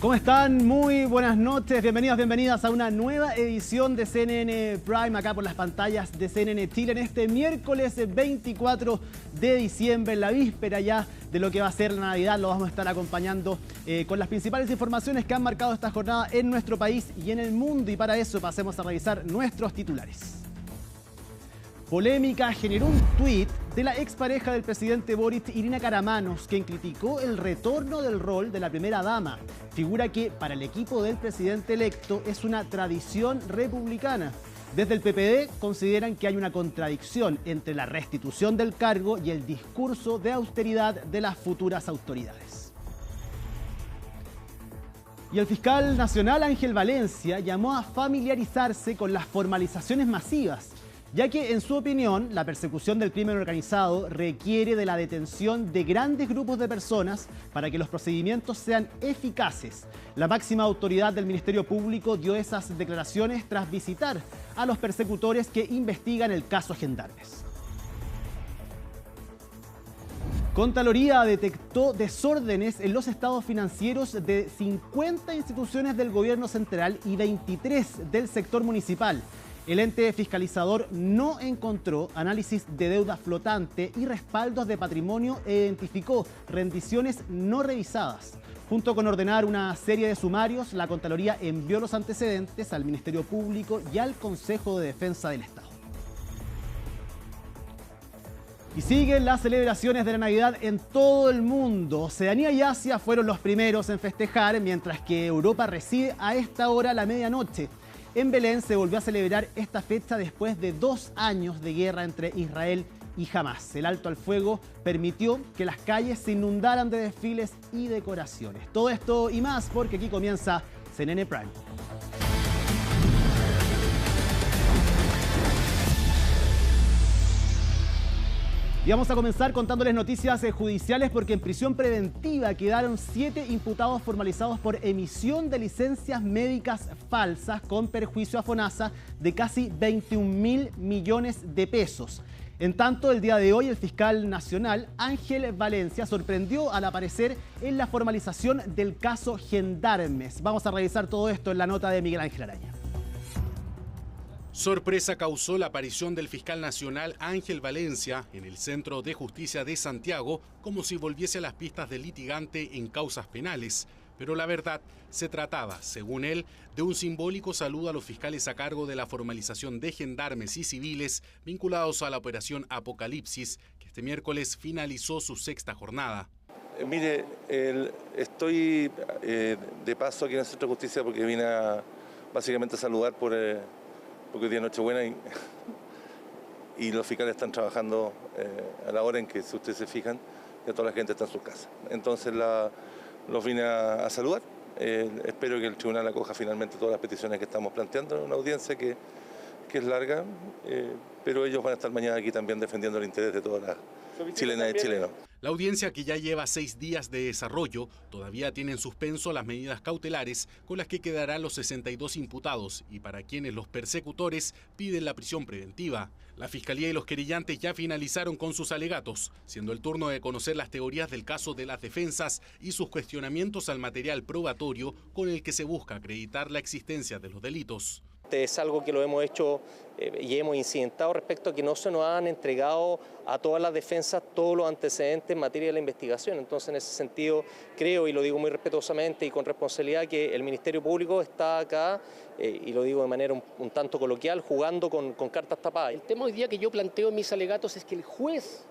¿Cómo están? Muy buenas noches, bienvenidos, bienvenidas a una nueva edición de CNN Prime, acá por las pantallas de CNN Chile, en este miércoles 24 de diciembre, en la víspera ya de lo que va a ser la Navidad. Lo vamos a estar acompañando con las principales informaciones que han marcado esta jornada en nuestro país y en el mundo, y para eso pasemos a revisar nuestros titulares. Polémica generó un tuit de la expareja del presidente Boric, Irina Karamanos, quien criticó el retorno del rol de la primera dama, figura que para el equipo del presidente electo es una tradición republicana. Desde el PPD consideran que hay una contradicción entre la restitución del cargo y el discurso de austeridad de las futuras autoridades. Y el fiscal nacional Ángel Valencia llamó a familiarizarse con las formalizaciones masivas, ya que, en su opinión, la persecución del crimen organizado requiere de la detención de grandes grupos de personas para que los procedimientos sean eficaces. La máxima autoridad del Ministerio Público dio esas declaraciones tras visitar a los persecutores que investigan el caso Gendarmes. Contraloría detectó desórdenes en los estados financieros de 50 instituciones del gobierno central y 23 del sector municipal. El ente fiscalizador no encontró análisis de deuda flotante y respaldos de patrimonio e identificó rendiciones no revisadas. Junto con ordenar una serie de sumarios, la Contraloría envió los antecedentes al Ministerio Público y al Consejo de Defensa del Estado. Y siguen las celebraciones de la Navidad en todo el mundo. Oceanía y Asia fueron los primeros en festejar, mientras que Europa recibe a esta hora la medianoche. En Belén se volvió a celebrar esta fecha después de 2 años de guerra entre Israel y Hamás. El alto al fuego permitió que las calles se inundaran de desfiles y decoraciones. Todo esto y más porque aquí comienza CNN Prime. Y vamos a comenzar contándoles noticias judiciales, porque en prisión preventiva quedaron 7 imputados formalizados por emisión de licencias médicas falsas con perjuicio a FONASA de casi 21.000 millones de pesos. En tanto, el día de hoy el fiscal nacional Ángel Valencia sorprendió al aparecer en la formalización del caso Gendarmes. Vamos a revisar todo esto en la nota de Miguel Ángel Araña. Sorpresa causó la aparición del fiscal nacional Ángel Valencia en el Centro de Justicia de Santiago, como si volviese a las pistas del litigante en causas penales. Pero la verdad, se trataba, según él, de un simbólico saludo a los fiscales a cargo de la formalización de gendarmes y civiles vinculados a la operación Apocalipsis, que este miércoles finalizó su 6ª jornada. Mire, estoy de paso aquí en el Centro de Justicia porque vine básicamente a saludar porque hoy día es Nochebuena y los fiscales están trabajando a la hora en que, si ustedes se fijan, ya toda la gente está en sus casas. Entonces los vine a saludar. Espero que el tribunal acoja finalmente todas las peticiones que estamos planteando en una audiencia que es larga, pero ellos van a estar mañana aquí también defendiendo el interés de todas las chilenas y chilenos. La audiencia, que ya lleva 6 días de desarrollo, todavía tiene en suspenso las medidas cautelares con las que quedarán los 62 imputados y para quienes los persecutores piden la prisión preventiva. La Fiscalía y los querellantes ya finalizaron con sus alegatos, siendo el turno de conocer las teorías del caso de las defensas y sus cuestionamientos al material probatorio con el que se busca acreditar la existencia de los delitos. Es algo que lo hemos hecho y hemos incidentado respecto a que no se nos han entregado a todas las defensas todos los antecedentes en materia de la investigación. Entonces, en ese sentido, creo, y lo digo muy respetuosamente y con responsabilidad, que el Ministerio Público está acá, y lo digo de manera un tanto coloquial, jugando con cartas tapadas. El tema hoy día que yo planteo en mis alegatos es que el juez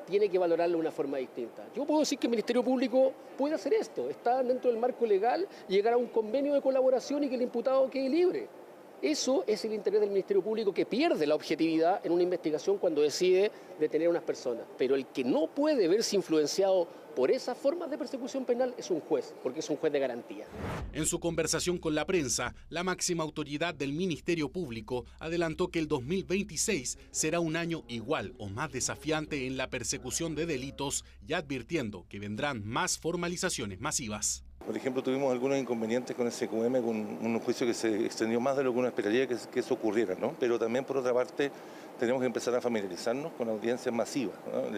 tiene que valorarlo de una forma distinta. Yo puedo decir que el Ministerio Público puede hacer esto, está dentro del marco legal, llegar a un convenio de colaboración y que el imputado quede libre. Eso es el interés del Ministerio Público, que pierde la objetividad en una investigación cuando decide detener a unas personas. Pero el que no puede verse influenciado por esas formas de persecución penal es un juez, porque es un juez de garantía. En su conversación con la prensa, la máxima autoridad del Ministerio Público adelantó que el 2026 será un año igual o más desafiante en la persecución de delitos, y advirtiendo que vendrán más formalizaciones masivas. Por ejemplo, tuvimos algunos inconvenientes con el SQM, con un juicio que se extendió más de lo que uno esperaría que eso ocurriera, ¿no? Pero también, por otra parte, tenemos que empezar a familiarizarnos con audiencias masivas, ¿no?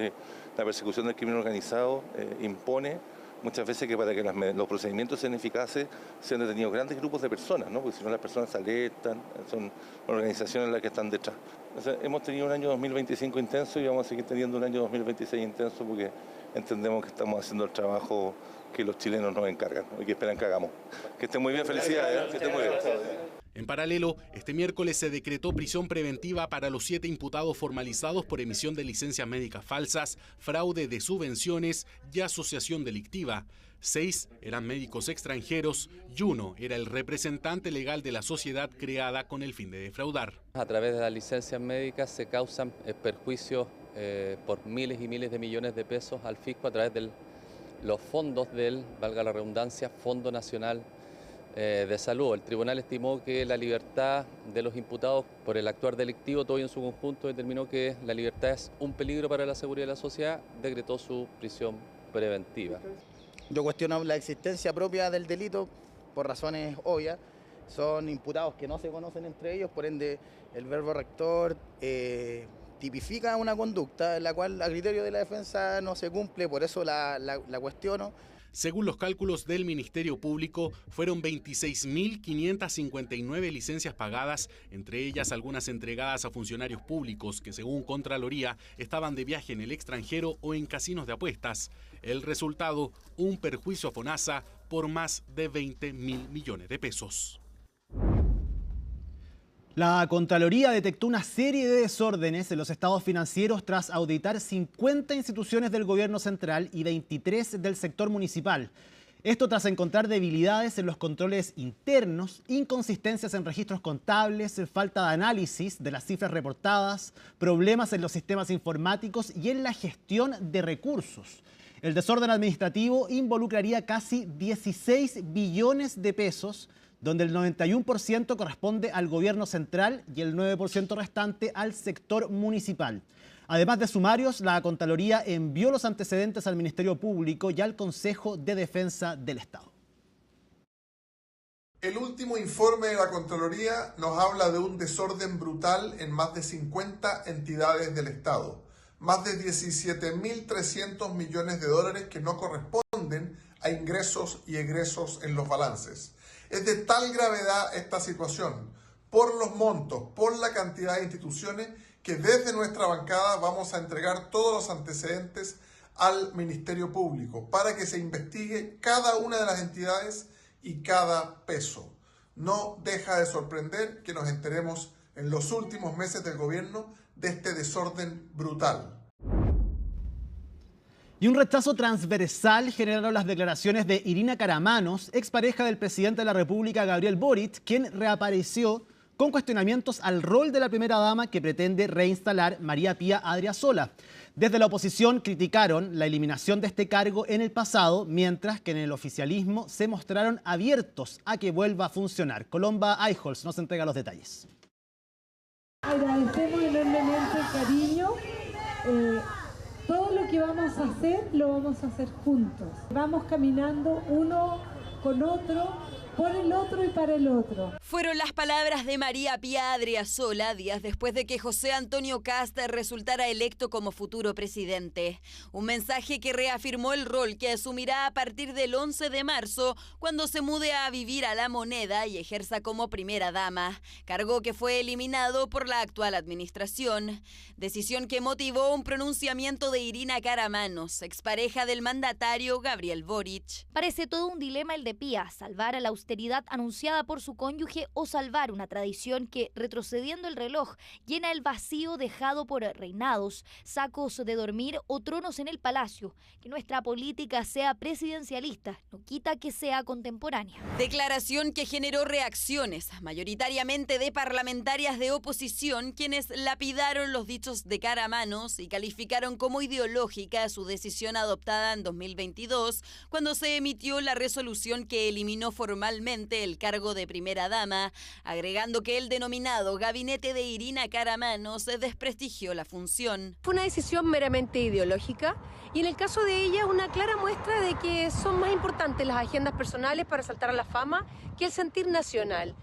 La persecución del crimen organizado impone muchas veces que para que los procedimientos sean eficaces se han detenido grandes grupos de personas, ¿no? Porque si no las personas se alertan, son organizaciones las que están detrás. O sea, hemos tenido un año 2025 intenso y vamos a seguir teniendo un año 2026 intenso porque entendemos que estamos haciendo el trabajo que los chilenos nos encargan, ¿no? Y que esperan que hagamos. Que estén muy bien, felicidades, que estén muy bien. En paralelo, este miércoles se decretó prisión preventiva para los 7 imputados formalizados por emisión de licencias médicas falsas, fraude de subvenciones y asociación delictiva. 6 eran médicos extranjeros y 1 era el representante legal de la sociedad creada con el fin de defraudar. A través de las licencias médicas se causan perjuicios por miles y miles de millones de pesos al fisco a través de los fondos del, valga la redundancia, Fondo Nacional de Salud. El tribunal estimó que la libertad de los imputados por el actuar delictivo, todo en su conjunto, determinó que la libertad es un peligro para la seguridad de la sociedad, decretó su prisión preventiva. Yo cuestiono la existencia propia del delito por razones obvias. Son imputados que no se conocen entre ellos, por ende el verbo rector tipifica una conducta en la cual a criterio de la defensa no se cumple, por eso la cuestiono. Según los cálculos del Ministerio Público, fueron 26.559 licencias pagadas, entre ellas algunas entregadas a funcionarios públicos que, según Contraloría, estaban de viaje en el extranjero o en casinos de apuestas. El resultado, un perjuicio a FONASA por más de 20.000 millones de pesos. La Contraloría detectó una serie de desórdenes en los estados financieros tras auditar 50 instituciones del gobierno central y 23 del sector municipal. Esto tras encontrar debilidades en los controles internos, inconsistencias en registros contables, falta de análisis de las cifras reportadas, problemas en los sistemas informáticos y en la gestión de recursos. El desorden administrativo involucraría casi 16 billones de pesos, donde el 91% corresponde al gobierno central y el 9% restante al sector municipal. Además de sumarios, la Contraloría envió los antecedentes al Ministerio Público y al Consejo de Defensa del Estado. El último informe de la Contraloría nos habla de un desorden brutal en más de 50 entidades del Estado. Más de 17.300 millones de dólares que no corresponden a ingresos y egresos en los balances. Es de tal gravedad esta situación, por los montos, por la cantidad de instituciones, que desde nuestra bancada vamos a entregar todos los antecedentes al Ministerio Público para que se investigue cada una de las entidades y cada peso. No deja de sorprender que nos enteremos en los últimos meses del gobierno de este desorden brutal. Y un rechazo transversal generaron las declaraciones de Irina Karamanos, expareja del presidente de la República, Gabriel Boric, quien reapareció con cuestionamientos al rol de la primera dama que pretende reinstalar María Pía Adriasola. Desde la oposición criticaron la eliminación de este cargo en el pasado, mientras que en el oficialismo se mostraron abiertos a que vuelva a funcionar. Colomba Eichholz nos entrega los detalles. Agradecemos enormemente el cariño. Todo lo que vamos a hacer, lo vamos a hacer juntos. Vamos caminando uno con otro, por el otro y para el otro. Fueron las palabras de María Pía Adriasola días después de que José Antonio Kast resultara electo como futuro presidente. Un mensaje que reafirmó el rol que asumirá a partir del 11 de marzo, cuando se mude a vivir a La Moneda y ejerza como primera dama, cargo que fue eliminado por la actual administración. Decisión que motivó un pronunciamiento de Irina Karamanos, expareja del mandatario Gabriel Boric. Parece todo un dilema el de Pía, salvar a la austeridad anunciada por su cónyuge o salvar una tradición que, retrocediendo el reloj, llena el vacío dejado por reinados, sacos de dormir o tronos en el palacio. Que nuestra política sea presidencialista no quita que sea contemporánea. Declaración que generó reacciones, mayoritariamente de parlamentarias de oposición, quienes lapidaron los dichos de Karamanos y calificaron como ideológica su decisión adoptada en 2022, cuando se emitió la resolución que eliminó formalmente el cargo de primera dama, agregando que el denominado gabinete de Irina Karamanos desprestigió la función. Fue una decisión meramente ideológica y en el caso de ella una clara muestra de que son más importantes las agendas personales para saltar a la fama que el sentir nacional.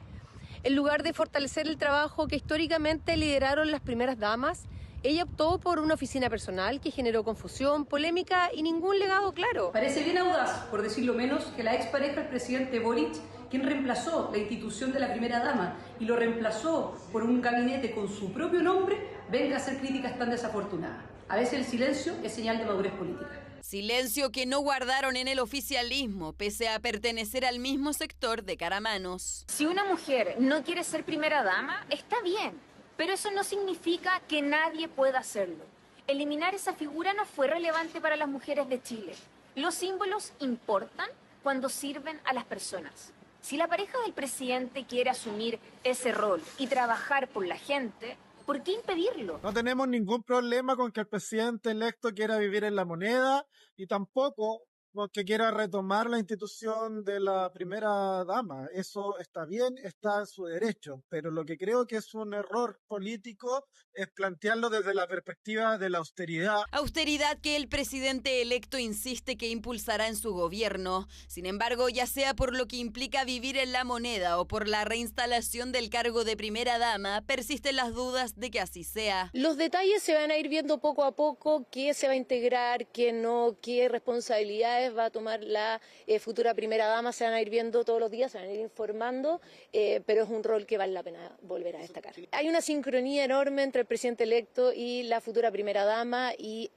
En lugar de fortalecer el trabajo que históricamente lideraron las primeras damas, Ella optó por una oficina personal que generó confusión, polémica y ningún legado claro. Parece bien audaz, por decirlo menos, que la expareja del presidente Boric, quien reemplazó la institución de la primera dama y lo reemplazó por un gabinete con su propio nombre, venga a hacer críticas tan desafortunadas. A veces el silencio es señal de madurez política. Silencio que no guardaron en el oficialismo, pese a pertenecer al mismo sector de Caramanos. Si una mujer no quiere ser primera dama, está bien, pero eso no significa que nadie pueda hacerlo. Eliminar esa figura no fue relevante para las mujeres de Chile. Los símbolos importan cuando sirven a las personas. Si la pareja del presidente quiere asumir ese rol y trabajar por la gente, ¿por qué impedirlo? No tenemos ningún problema con que el presidente electo quiera vivir en La Moneda y tampoco con que quiera retomar la institución de la primera dama. Eso está bien, está en su derecho, pero lo que creo que es un error político es plantearlo desde la perspectiva de la austeridad. Austeridad que el presidente electo insiste que impulsará en su gobierno. Sin embargo, ya sea por lo que implica vivir en La Moneda o por la reinstalación del cargo de primera dama, persisten las dudas de que así sea. Los detalles se van a ir viendo poco a poco, qué se va a integrar, qué no, qué responsabilidades va a tomar la futura primera dama, se van a ir viendo todos los días, se van a ir informando, pero es un rol que vale la pena volver a destacar. Hay una sincronía enorme entre el presidente electo y la futura primera dama y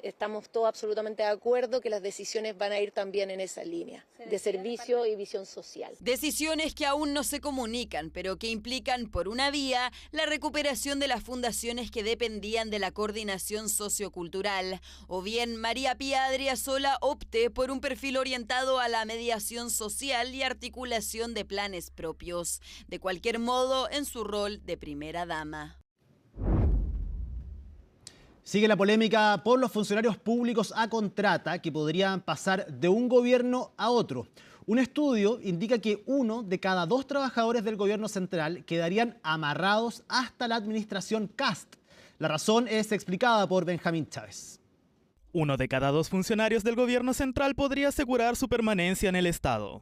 estamos todos absolutamente de acuerdo que las decisiones van a ir también en esa línea de servicio y visión social. Decisiones que aún no se comunican, pero que implican, por una vía, la recuperación de las fundaciones que dependían de la coordinación sociocultural, o bien María Pía Adriasola opte por un perfil orientado a la mediación social y articulación de planes propios, de cualquier modo en su rol de primera dama. Sigue la polémica por los funcionarios públicos a contrata que podrían pasar de un gobierno a otro. Un estudio indica que 1 de cada 2 trabajadores del gobierno central quedarían amarrados hasta la administración Kast. La razón es explicada por Benjamín Chávez. 1 de cada 2 funcionarios del gobierno central podría asegurar su permanencia en el Estado.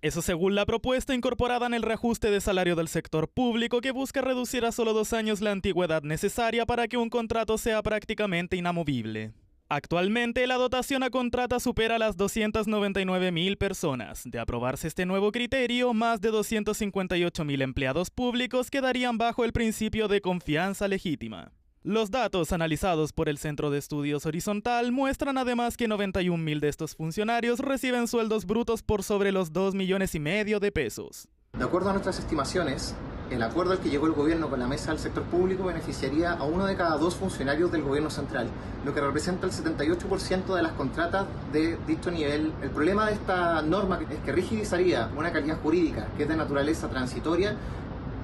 Eso según la propuesta incorporada en el reajuste de salario del sector público que busca reducir a solo 2 años la antigüedad necesaria para que un contrato sea prácticamente inamovible. Actualmente la dotación a contrata supera las 299.000 personas. De aprobarse este nuevo criterio, más de 258.000 empleados públicos quedarían bajo el principio de confianza legítima. Los datos analizados por el Centro de Estudios Horizontal muestran además que 91.000 de estos funcionarios reciben sueldos brutos por sobre los 2,5 millones de pesos. De acuerdo a nuestras estimaciones, el acuerdo al que llegó el gobierno con la mesa del sector público beneficiaría a 1 de cada 2 funcionarios del gobierno central, lo que representa el 78% de las contratas de dicho nivel. El problema de esta norma es que rigidizaría una calidad jurídica que es de naturaleza transitoria,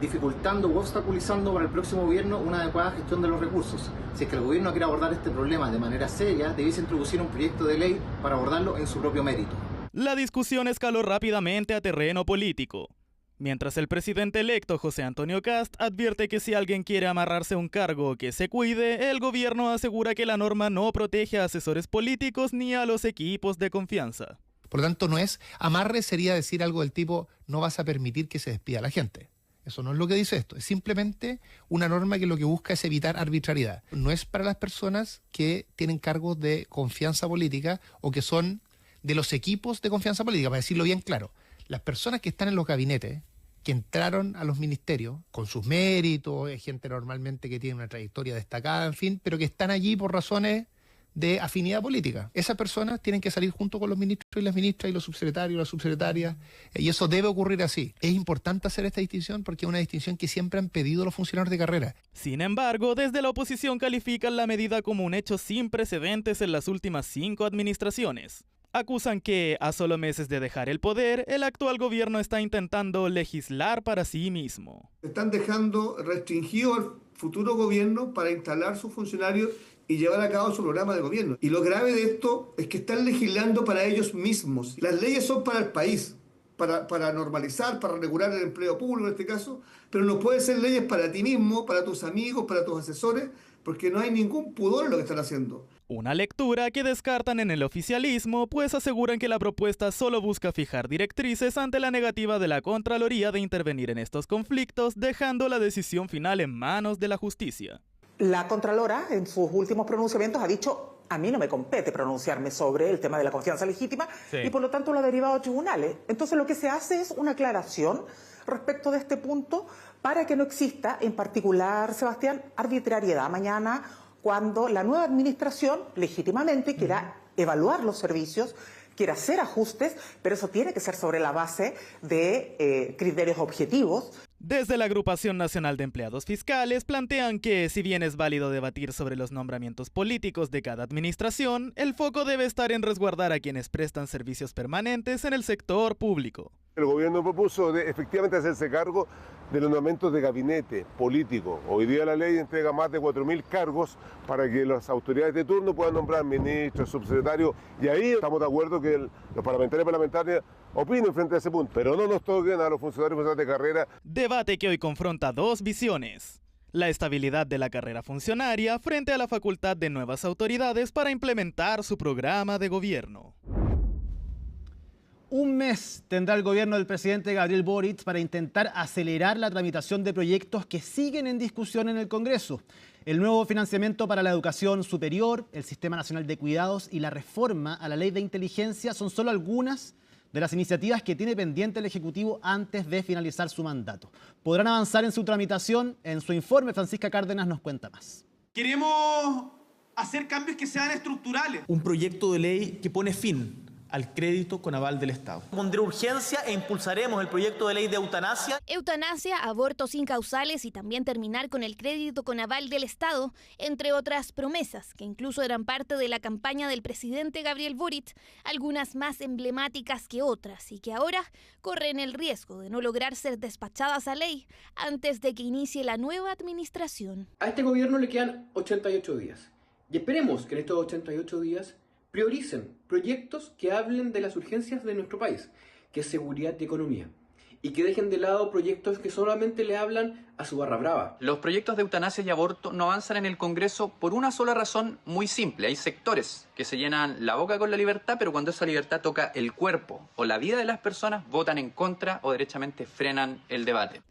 dificultando u obstaculizando para el próximo gobierno una adecuada gestión de los recursos. Si es que el gobierno quiere abordar este problema de manera seria, debiese introducir un proyecto de ley para abordarlo en su propio mérito. La discusión escaló rápidamente a terreno político. Mientras el presidente electo José Antonio Kast advierte que si alguien quiere amarrarse a un cargo que se cuide, el gobierno asegura que la norma no protege a asesores políticos ni a los equipos de confianza. Por lo tanto, no es amarre, sería decir algo del tipo no vas a permitir que se despida a la gente. Eso no es lo que dice esto, es simplemente una norma que lo que busca es evitar arbitrariedad. No es para las personas que tienen cargos de confianza política o que son de los equipos de confianza política, para decirlo bien claro. Las personas que están en los gabinetes, que entraron a los ministerios con sus méritos, es gente normalmente que tiene una trayectoria destacada, en fin, pero que están allí por razones de afinidad política. Esas personas tienen que salir junto con los ministros y las ministras y los subsecretarios y las subsecretarias, y eso debe ocurrir así. Es importante hacer esta distinción porque es una distinción que siempre han pedido los funcionarios de carrera. Sin embargo, desde la oposición califican la medida como un hecho sin precedentes en las últimas 5 administraciones. Acusan que, a solo meses de dejar el poder, el actual gobierno está intentando legislar para sí mismo. Están dejando restringido el futuro gobierno para instalar sus funcionarios y llevar a cabo su programa de gobierno. Y lo grave de esto es que están legislando para ellos mismos. Las leyes son para el país, para normalizar, para regular el empleo público en este caso, pero no pueden ser leyes para ti mismo, para tus amigos, para tus asesores, porque no hay ningún pudor en lo que están haciendo. Una lectura que descartan en el oficialismo, pues aseguran que la propuesta solo busca fijar directrices ante la negativa de la Contraloría de intervenir en estos conflictos, dejando la decisión final en manos de la justicia. La Contralora, en sus últimos pronunciamientos, ha dicho: a mí no me compete pronunciarme sobre el tema de la confianza legítima, y por lo tanto lo ha derivado a tribunales. Entonces lo que se hace es una aclaración respecto de este punto para que no exista, en particular, Sebastián, arbitrariedad mañana cuando la nueva administración legítimamente quiera evaluar los servicios, quiera hacer ajustes, pero eso tiene que ser sobre la base de criterios objetivos. Desde la Agrupación Nacional de Empleados Fiscales plantean que, si bien es válido debatir sobre los nombramientos políticos de cada administración, el foco debe estar en resguardar a quienes prestan servicios permanentes en el sector público. El gobierno propuso efectivamente hacerse cargo de los nombramientos de gabinete político. Hoy día la ley entrega más de 4.000 cargos para que las autoridades de turno puedan nombrar ministros, subsecretarios, y ahí estamos de acuerdo que los parlamentarios y parlamentarias opinen frente a ese punto, pero no nos toquen a los funcionarios de carrera. Debate que hoy confronta dos visiones: la estabilidad de la carrera funcionaria frente a la facultad de nuevas autoridades para implementar su programa de gobierno. Un mes tendrá el gobierno del presidente Gabriel Boric para intentar acelerar la tramitación de proyectos que siguen en discusión en el Congreso. El nuevo financiamiento para la educación superior, el Sistema Nacional de Cuidados y la reforma a la Ley de Inteligencia son solo algunas de las iniciativas que tiene pendiente el Ejecutivo antes de finalizar su mandato. ¿Podrán avanzar en su tramitación? En su informe, Francisca Cárdenas nos cuenta más. Queremos hacer cambios que sean estructurales. Un proyecto de ley que pone fin al crédito con aval del Estado. Pondré urgencia e impulsaremos el proyecto de ley de eutanasia. Eutanasia, abortos incausales y también terminar con el crédito con aval del Estado, entre otras promesas que incluso eran parte de la campaña del presidente Gabriel Boric, algunas más emblemáticas que otras y que ahora corren el riesgo de no lograr ser despachadas a ley antes de que inicie la nueva administración. A este gobierno le quedan 88 días y esperemos que en estos 88 días prioricen proyectos que hablen de las urgencias de nuestro país, que es seguridad y economía, y que dejen de lado proyectos que solamente le hablan a su barra brava. Los proyectos de eutanasia y aborto no avanzan en el Congreso por una sola razón muy simple. Hay sectores que se llenan la boca con la libertad, pero cuando esa libertad toca el cuerpo o la vida de las personas, votan en contra o derechamente frenan el debate.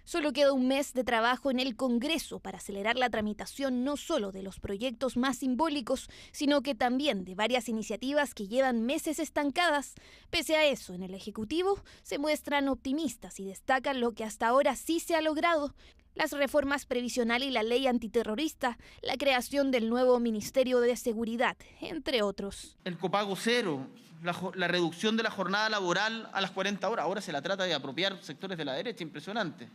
Solo queda un mes de trabajo en el Congreso para acelerar la tramitación no solo de los proyectos más simbólicos, sino que también de varias iniciativas que llevan meses estancadas. Pese a eso, en el Ejecutivo se muestran optimistas y destacan lo que hasta ahora sí se ha logrado: las reformas previsional y la ley antiterrorista, la creación del nuevo Ministerio de Seguridad, entre otros. El copago cero, la reducción de la jornada laboral a las 40 horas. Ahora se la trata de apropiar sectores de la derecha, impresionante.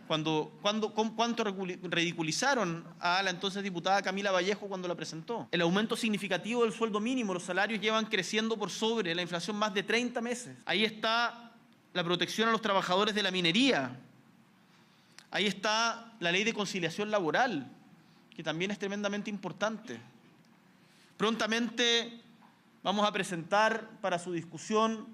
¿Cuánto ridiculizaron a la entonces diputada Camila Vallejo cuando la presentó? El aumento significativo del sueldo mínimo, los salarios llevan creciendo por sobre la inflación más de 30 meses. Ahí está la protección a los trabajadores de la minería. Ahí está la ley de conciliación laboral, que también es tremendamente importante. Prontamente vamos a presentar para su discusión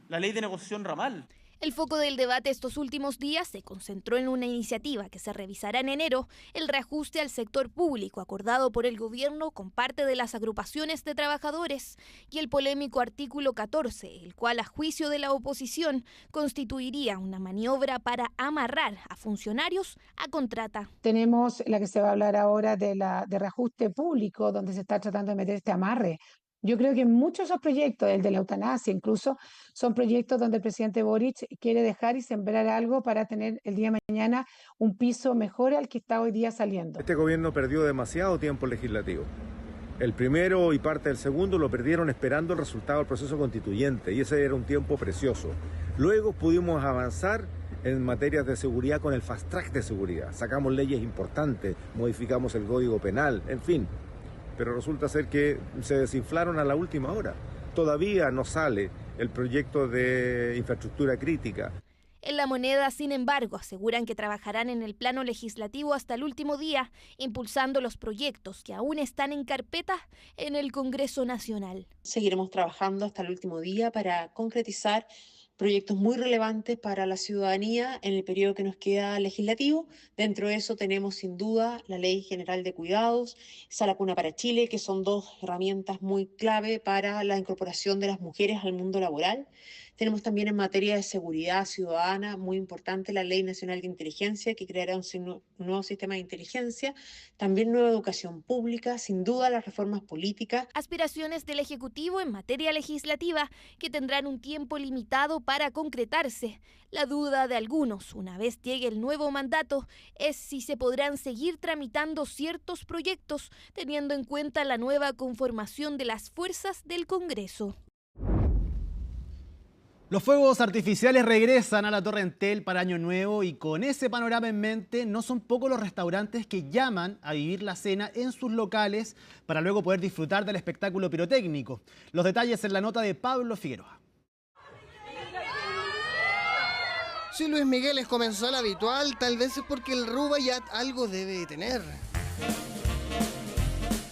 la ley de negociación ramal. El foco del debate estos últimos días se concentró en una iniciativa que se revisará en enero, el reajuste al sector público acordado por el gobierno con parte de las agrupaciones de trabajadores, y el polémico artículo 14, el cual a juicio de la oposición constituiría una maniobra para amarrar a funcionarios a contrata. Tenemos la que se va a hablar ahora de reajuste público, donde se está tratando de meter este amarre. Yo creo que muchos de esos proyectos, el de la eutanasia incluso, son proyectos donde el presidente Boric quiere dejar y sembrar algo para tener el día de mañana un piso mejor al que está hoy día saliendo. Este gobierno perdió demasiado tiempo legislativo. El primero y parte del segundo lo perdieron esperando el resultado del proceso constituyente, y ese era un tiempo precioso. Luego pudimos avanzar en materias de seguridad con el fast track de seguridad. Sacamos leyes importantes, modificamos el Código Penal, en fin. Pero resulta ser que se desinflaron a la última hora. Todavía no sale el proyecto de infraestructura crítica. En La Moneda, sin embargo, aseguran que trabajarán en el plano legislativo hasta el último día, impulsando los proyectos que aún están en carpeta en el Congreso Nacional. Seguiremos trabajando hasta el último día para concretizar proyectos muy relevantes para la ciudadanía en el periodo que nos queda legislativo. Dentro de eso tenemos sin duda la Ley General de Cuidados, Sala Cuna para Chile, que son dos herramientas muy clave para la incorporación de las mujeres al mundo laboral. Tenemos también en materia de seguridad ciudadana, muy importante, la Ley Nacional de Inteligencia, que creará un nuevo sistema de inteligencia. También nueva educación pública, sin duda las reformas políticas. Aspiraciones del Ejecutivo en materia legislativa que tendrán un tiempo limitado para concretarse. La duda de algunos, una vez llegue el nuevo mandato, es si se podrán seguir tramitando ciertos proyectos, teniendo en cuenta la nueva conformación de las fuerzas del Congreso. Los fuegos artificiales regresan a la Torre Entel para Año Nuevo y con ese panorama en mente no son pocos los restaurantes que llaman a vivir la cena en sus locales para luego poder disfrutar del espectáculo pirotécnico. Los detalles en la nota de Pablo Figueroa. Si Luis Miguel es comensal habitual, tal vez es porque el Rubaiyat algo debe tener.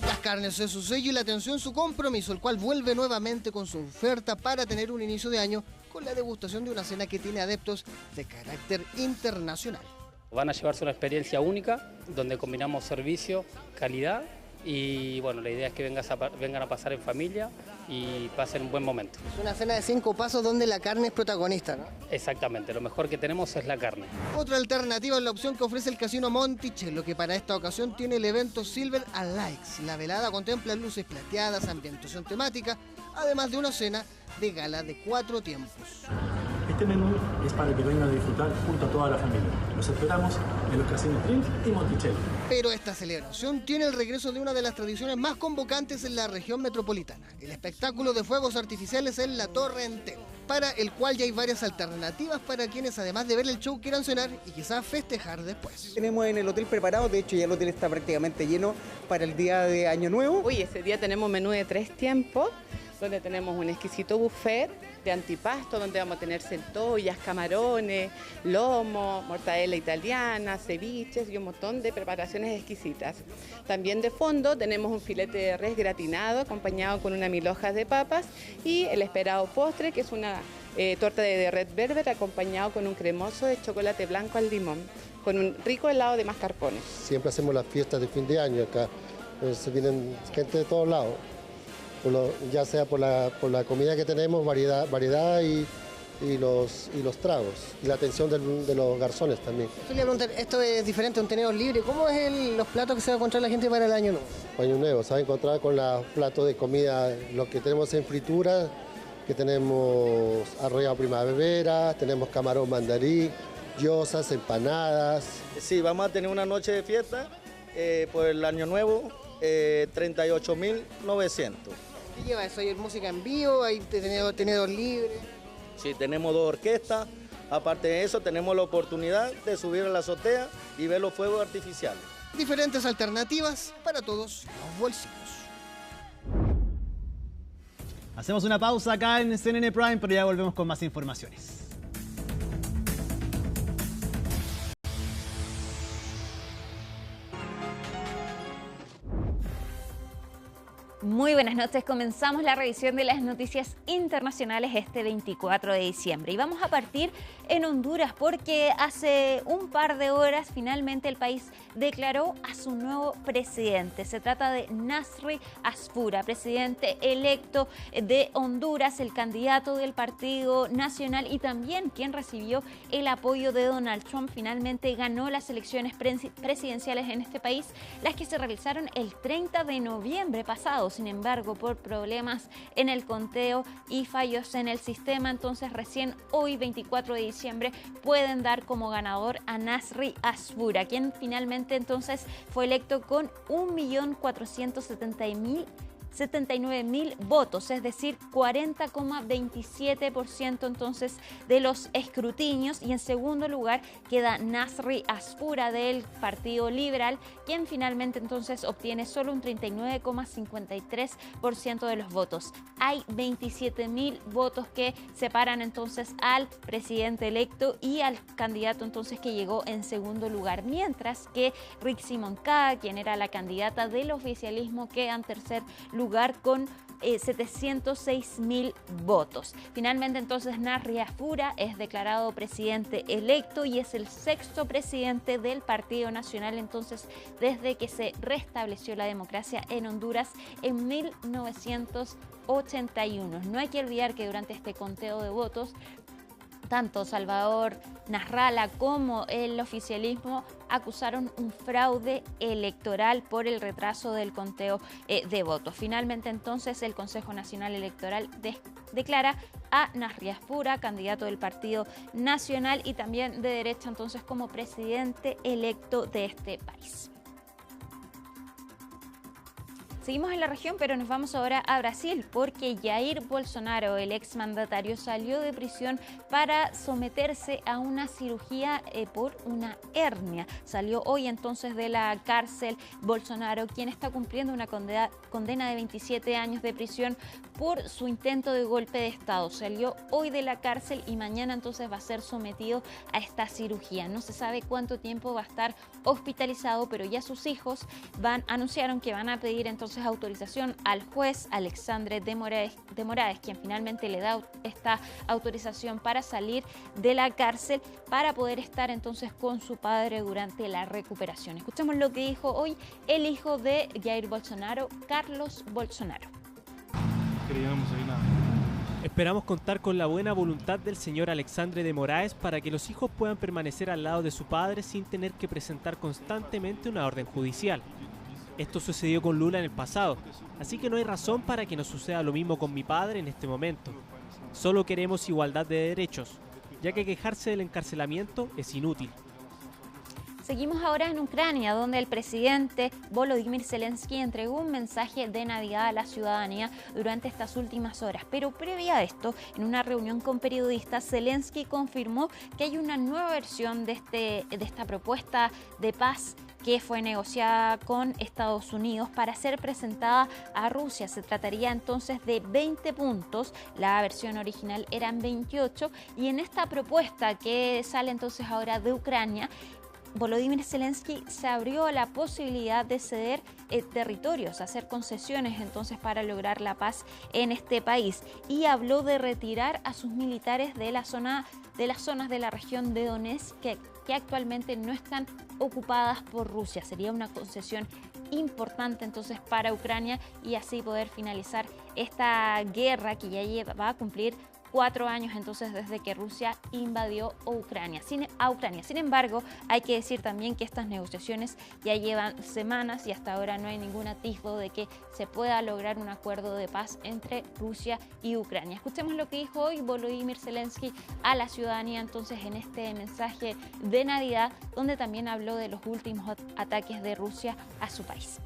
Las carnes es su sello y la atención su compromiso, el cual vuelve nuevamente con su oferta para tener un inicio de año con la degustación de una cena que tiene adeptos de carácter internacional. Van a llevarse una experiencia única donde combinamos servicio, calidad y bueno, la idea es que vengan a pasar en familia y pasen un buen momento. Es una cena de 5 pasos donde la carne es protagonista, ¿no? Exactamente, lo mejor que tenemos es la carne. Otra alternativa es la opción que ofrece el Casino Monticello, que para esta ocasión tiene el evento Silver and Lights. La velada contempla luces plateadas, ambientación temática, además de una cena de gala de 4 tiempos. Este menú es para que vengan a disfrutar junto a toda la familia. Los esperamos en los casinos Drink y Monticello. Pero esta celebración tiene el regreso de una de las tradiciones más convocantes en la región metropolitana, el espectáculo de fuegos artificiales en la Torre Entel, para el cual ya hay varias alternativas para quienes además de ver el show quieran cenar y quizás festejar después. Tenemos en el hotel preparado, de hecho ya el hotel está prácticamente lleno para el día de Año Nuevo. Hoy ese día tenemos menú de 3 tiempos, donde tenemos un exquisito buffet de antipasto, donde vamos a tener centollas, camarones, lomo, mortadela italiana, ceviches y un montón de preparaciones exquisitas. También de fondo tenemos un filete de res gratinado acompañado con una 1000 hojas de papas y el esperado postre, que es una torta de red berber acompañado con un cremoso de chocolate blanco al limón, con un rico helado de mascarpone. Siempre hacemos las fiestas de fin de año acá, se vienen gente de todos lados. Ya sea por la comida que tenemos, variedad y los tragos, y la atención de los garzones también. Yo le voy a preguntar, esto es diferente a un tenedor libre, ¿cómo es los platos que se va a encontrar la gente para el Año Nuevo? Año Nuevo, se va a encontrar con los platos de comida, lo que tenemos en fritura, que tenemos arrollado primavera, tenemos camarón mandarí, gyozas, empanadas. Sí, vamos a tener una noche de fiesta por el Año Nuevo, 38.900. ¿Qué lleva eso? ¿Hay música en vivo? ¿Hay tenedor libre? Sí, tenemos 2 orquestas. Aparte de eso, tenemos la oportunidad de subir a la azotea y ver los fuegos artificiales. Diferentes alternativas para todos los bolsillos. Hacemos una pausa acá en CNN Prime, pero ya volvemos con más informaciones. Muy buenas noches, comenzamos la revisión de las noticias internacionales este 24 de diciembre y vamos a partir en Honduras porque hace un par de horas finalmente el país declaró a su nuevo presidente. Se trata de Nasri Asfura, presidente electo de Honduras, el candidato del Partido Nacional y también quien recibió el apoyo de Donald Trump. Finalmente ganó las elecciones presidenciales en este país, las que se realizaron el 30 de noviembre pasado. Sin embargo, por problemas en el conteo y fallos en el sistema, entonces recién hoy, 24 de diciembre, pueden dar como ganador a Nasri Asfura, quien finalmente entonces fue electo con 1.479.000 votos, es decir, 40,27% entonces de los escrutinios, y en segundo lugar queda Nasri Asfura del Partido Liberal, quien finalmente entonces obtiene solo un 39,53% de los votos. Hay 27.000 votos que separan entonces al presidente electo y al candidato entonces que llegó en segundo lugar, mientras que Rixi Moncada, quien era la candidata del oficialismo, queda en tercer lugar lugar con 706.000 votos. Finalmente, entonces, Narria Fura es declarado presidente electo y es el 6º presidente del Partido Nacional, entonces, desde que se restableció la democracia en Honduras en 1981. No hay que olvidar que durante este conteo de votos, tanto Salvador Nasralla como el oficialismo acusaron un fraude electoral por el retraso del conteo de votos. Finalmente, entonces, el Consejo Nacional Electoral declara a Narria Fura, candidato del Partido Nacional y también de derecha, entonces, como presidente electo de este país. Seguimos en la región, pero nos vamos ahora a Brasil, porque Jair Bolsonaro, el exmandatario, salió de prisión para someterse a una cirugía por una hernia. Salió hoy entonces de la cárcel Bolsonaro, quien está cumpliendo una condena de 27 años de prisión por su intento de golpe de Estado. Salió hoy de la cárcel y mañana entonces va a ser sometido a esta cirugía. No se sabe cuánto tiempo va a estar hospitalizado, pero ya sus hijos anunciaron que van a pedir entonces autorización al juez Alexandre de Moraes, quien finalmente le da esta autorización para salir de la cárcel para poder estar entonces con su padre durante la recuperación. Escuchemos lo que dijo hoy el hijo de Jair Bolsonaro, Carlos Bolsonaro. Esperamos contar con la buena voluntad del señor Alexandre de Moraes para que los hijos puedan permanecer al lado de su padre sin tener que presentar constantemente una orden judicial. Esto sucedió con Lula en el pasado, así que no hay razón para que nos suceda lo mismo con mi padre en este momento. Solo queremos igualdad de derechos, ya que quejarse del encarcelamiento es inútil. Seguimos ahora en Ucrania, donde el presidente Volodymyr Zelensky entregó un mensaje de Navidad a la ciudadanía durante estas últimas horas. Pero previa a esto, en una reunión con periodistas, Zelensky confirmó que hay una nueva versión de esta propuesta de paz que fue negociada con Estados Unidos para ser presentada a Rusia. Se trataría entonces de 20 puntos, la versión original eran 28, y en esta propuesta que sale entonces ahora de Ucrania, Volodymyr Zelensky se abrió a la posibilidad de ceder territorios, hacer concesiones entonces para lograr la paz en este país, y habló de retirar a sus militares de las zonas de la región de Donetsk que actualmente no están ocupadas por Rusia. Sería una concesión importante entonces para Ucrania y así poder finalizar esta guerra que ya va a cumplir 4 años entonces desde que Rusia invadió Ucrania. Sin embargo, hay que decir también que estas negociaciones ya llevan semanas y hasta ahora no hay ningún atisbo de que se pueda lograr un acuerdo de paz entre Rusia y Ucrania. Escuchemos lo que dijo hoy Volodymyr Zelensky a la ciudadanía entonces en este mensaje de Navidad, donde también habló de los últimos ataques de Rusia a su país.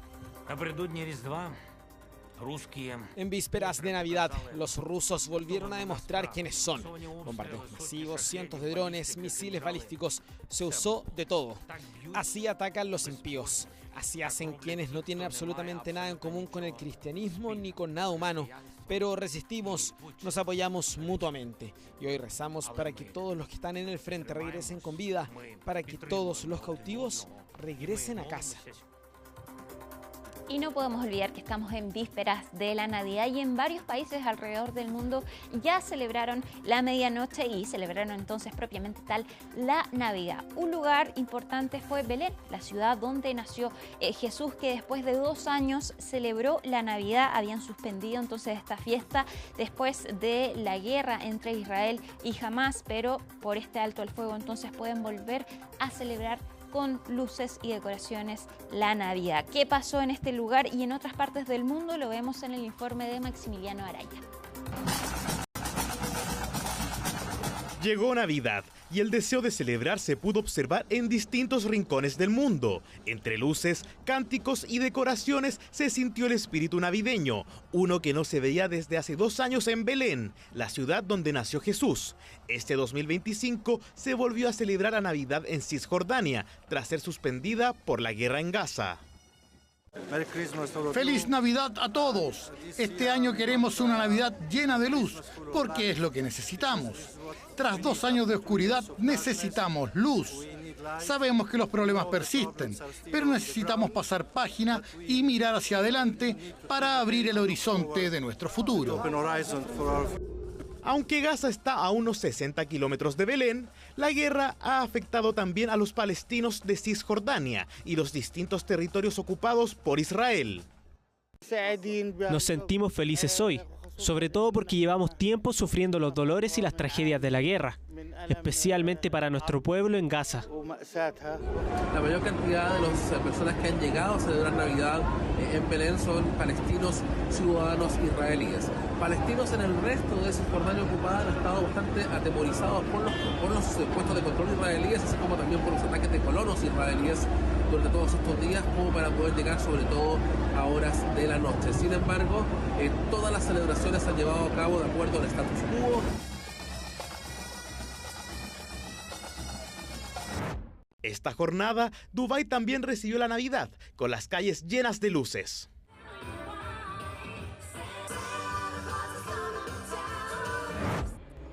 En vísperas de Navidad, los rusos volvieron a demostrar quiénes son. Bombardeos masivos, cientos de drones, misiles balísticos, se usó de todo. Así atacan los impíos. Así hacen quienes no tienen absolutamente nada en común con el cristianismo ni con nada humano. Pero resistimos, nos apoyamos mutuamente. Y hoy rezamos para que todos los que están en el frente regresen con vida, para que todos los cautivos regresen a casa. Y no podemos olvidar que estamos en vísperas de la Navidad y en varios países alrededor del mundo ya celebraron la medianoche y celebraron entonces propiamente tal la Navidad. Un lugar importante fue Belén, la ciudad donde nació Jesús, que después de 2 años celebró la Navidad. Habían suspendido entonces esta fiesta después de la guerra entre Israel y Hamás, pero por este alto al fuego entonces pueden volver a celebrar con luces y decoraciones la Navidad. ¿Qué pasó en este lugar y en otras partes del mundo? Lo vemos en el informe de Maximiliano Araya. Llegó Navidad y el deseo de celebrar se pudo observar en distintos rincones del mundo. Entre luces, cánticos y decoraciones se sintió el espíritu navideño, uno que no se veía desde hace 2 años en Belén, la ciudad donde nació Jesús. Este 2025 se volvió a celebrar la Navidad en Cisjordania, tras ser suspendida por la guerra en Gaza. ¡Feliz Navidad a todos! Este año queremos una Navidad llena de luz, porque es lo que necesitamos. Tras 2 años de oscuridad necesitamos luz. Sabemos que los problemas persisten, pero necesitamos pasar página y mirar hacia adelante para abrir el horizonte de nuestro futuro. Aunque Gaza está a unos 60 kilómetros de Belén, la guerra ha afectado también a los palestinos de Cisjordania y los distintos territorios ocupados por Israel. Nos sentimos felices hoy, sobre todo porque llevamos tiempo sufriendo los dolores y las tragedias de la guerra, especialmente para nuestro pueblo en Gaza. La mayor cantidad de las personas que han llegado a celebrar Navidad en Belén son palestinos ciudadanos israelíes. Palestinos en el resto de Cisjordania ocupada han estado bastante atemorizados por los puestos de control israelíes, así como también por los ataques de colonos israelíes durante todos estos días, como para poder llegar sobre todo a horas de la noche. Sin embargo, todas las celebraciones se han llevado a cabo de acuerdo al status quo. Esta jornada, Dubái también recibió la Navidad, con las calles llenas de luces.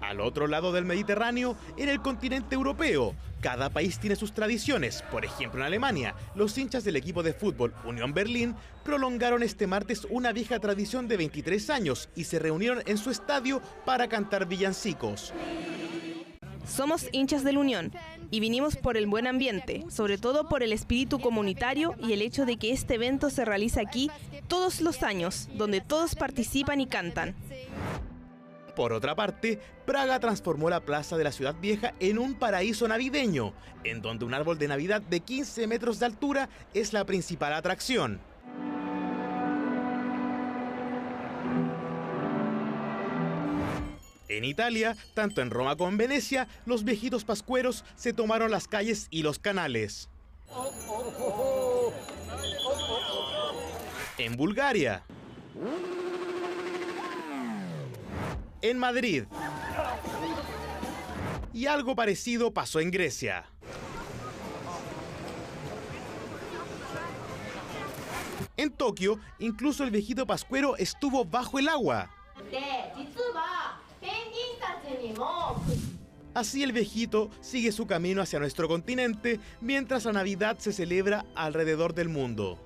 Al otro lado del Mediterráneo, en el continente europeo, cada país tiene sus tradiciones. Por ejemplo, en Alemania, los hinchas del equipo de fútbol Unión Berlín prolongaron este martes una vieja tradición de 23 años y se reunieron en su estadio para cantar villancicos. Somos hinchas del Unión y vinimos por el buen ambiente, sobre todo por el espíritu comunitario y el hecho de que este evento se realiza aquí todos los años, donde todos participan y cantan. Por otra parte, Praga transformó la plaza de la ciudad vieja en un paraíso navideño, en donde un árbol de Navidad de 15 metros de altura es la principal atracción. En Italia, tanto en Roma como en Venecia, los viejitos pascueros se tomaron las calles y los canales. En Bulgaria, en Madrid, y algo parecido pasó en Grecia. En Tokio, incluso el viejito pascuero estuvo bajo el agua. Así el viejito sigue su camino hacia nuestro continente, mientras la Navidad se celebra alrededor del mundo.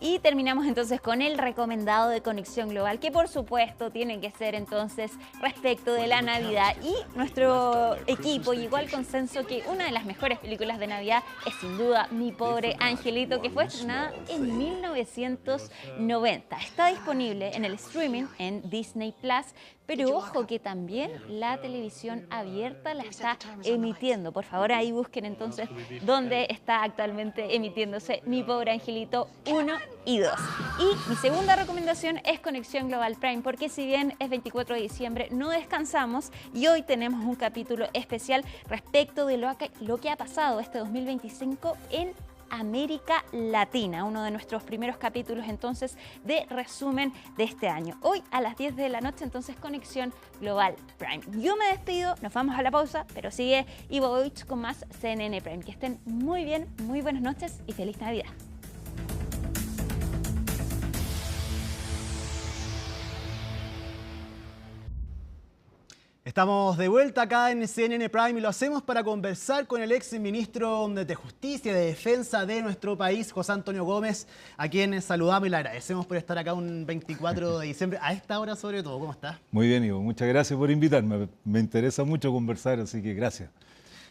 Y terminamos entonces con el recomendado de Conexión Global, que por supuesto tiene que ser entonces respecto de la Navidad. Y nuestro equipo llegó al consenso que una de las mejores películas de Navidad es sin duda Mi Pobre Angelito, que fue estrenada en 1990. Está disponible en el streaming en Disney Plus, pero ojo que también la televisión abierta la está emitiendo. Por favor, ahí busquen entonces dónde está actualmente emitiéndose Mi Pobre Angelito 1 y 2. Y mi segunda recomendación es Conexión Global Prime, porque si bien es 24 de diciembre, no descansamos y hoy tenemos un capítulo especial respecto de lo que ha pasado este 2025 en América Latina, uno de nuestros primeros capítulos entonces de resumen de este año. Hoy a las 10 de la noche entonces Conexión Global Prime. Yo me despido, nos vamos a la pausa, pero sigue Ivo Goich con más CNN Prime. Que estén muy bien, muy buenas noches y feliz Navidad. Estamos de vuelta acá en CNN Prime y lo hacemos para conversar con el ex ministro de Justicia y de Defensa de nuestro país, José Antonio Gómez, a quien saludamos y le agradecemos por estar acá un 24 de diciembre, a esta hora sobre todo. ¿Cómo está? Muy bien, Ivo. Muchas gracias por invitarme. Me interesa mucho conversar, así que gracias.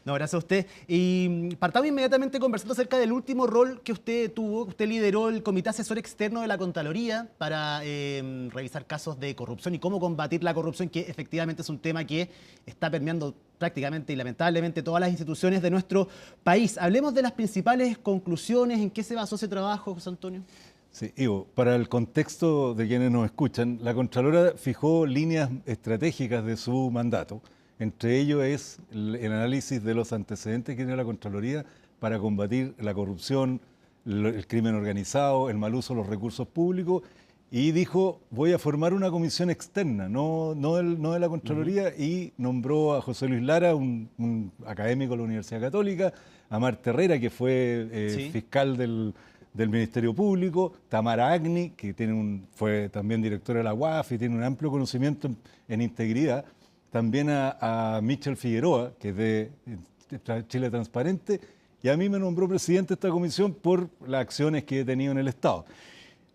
No, gracias a usted. Y partamos inmediatamente conversando acerca del último rol que usted tuvo. Usted lideró el Comité Asesor Externo de la Contraloría para revisar casos de corrupción y cómo combatir la corrupción, que efectivamente es un tema que está permeando prácticamente y lamentablemente todas las instituciones de nuestro país. Hablemos de las principales conclusiones. ¿En qué se basó ese trabajo, José Antonio? Sí, Ivo, para el contexto de quienes nos escuchan, la Contralora fijó líneas estratégicas de su mandato. Entre ellos es el análisis de los antecedentes que tiene la Contraloría para combatir la corrupción, el crimen organizado, el mal uso de los recursos públicos, y dijo, voy a formar una comisión externa, no de la Contraloría, y nombró a José Luis Lara, un académico de la Universidad Católica, a Marta Herrera, que fue fiscal del Ministerio Público, Tamara Agni, que fue también directora de la UAF y tiene un amplio conocimiento en integridad, también a Michel Figueroa, que es de Chile Transparente, y a mí me nombró presidente de esta comisión por las acciones que he tenido en el Estado.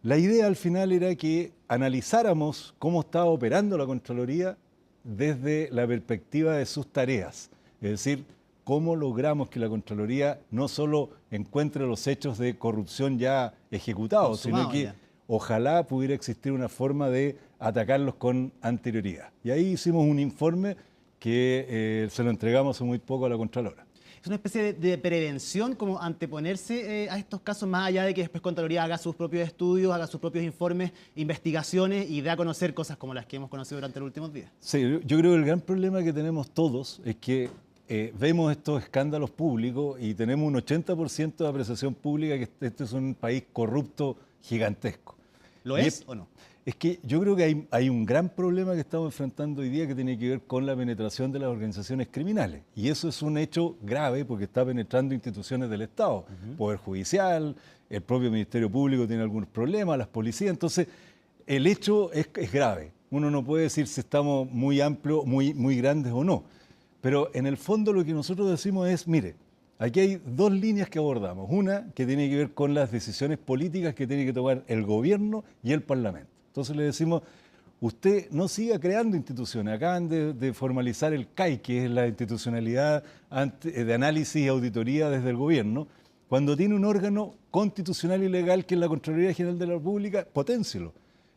La idea al final era que analizáramos cómo estaba operando la Contraloría desde la perspectiva de sus tareas, es decir, cómo logramos que la Contraloría no solo encuentre los hechos de corrupción ya ejecutados, sino que ojalá pudiera existir una forma de atacarlos con anterioridad. Y ahí hicimos un informe que se lo entregamos hace muy poco a la Contralora. Es una especie de prevención, como anteponerse a estos casos, más allá de que después Contraloría haga sus propios estudios, haga sus propios informes, investigaciones y dé a conocer cosas como las que hemos conocido durante los últimos días. Sí, yo creo que el gran problema que tenemos todos es que vemos estos escándalos públicos y tenemos un 80% de apreciación pública que este es un país corrupto gigantesco. ¿Lo es o no? Es que yo creo que hay un gran problema que estamos enfrentando hoy día que tiene que ver con la penetración de las organizaciones criminales. Y eso es un hecho grave porque está penetrando instituciones del Estado. Poder Judicial, el propio Ministerio Público tiene algunos problemas, las policías. Entonces, el hecho es grave. Uno no puede decir si estamos muy amplios, muy grandes o no. Pero en el fondo lo que nosotros decimos es, mire, aquí hay dos líneas que abordamos. Una que tiene que ver con las decisiones políticas que tiene que tomar el gobierno y el Parlamento. Entonces le decimos, usted no siga creando instituciones. Acaban de formalizar el CAI, que es la institucionalidad de análisis y auditoría desde el gobierno. Cuando tiene un órgano constitucional y legal que es la Contraloría General de la República, poténcielo.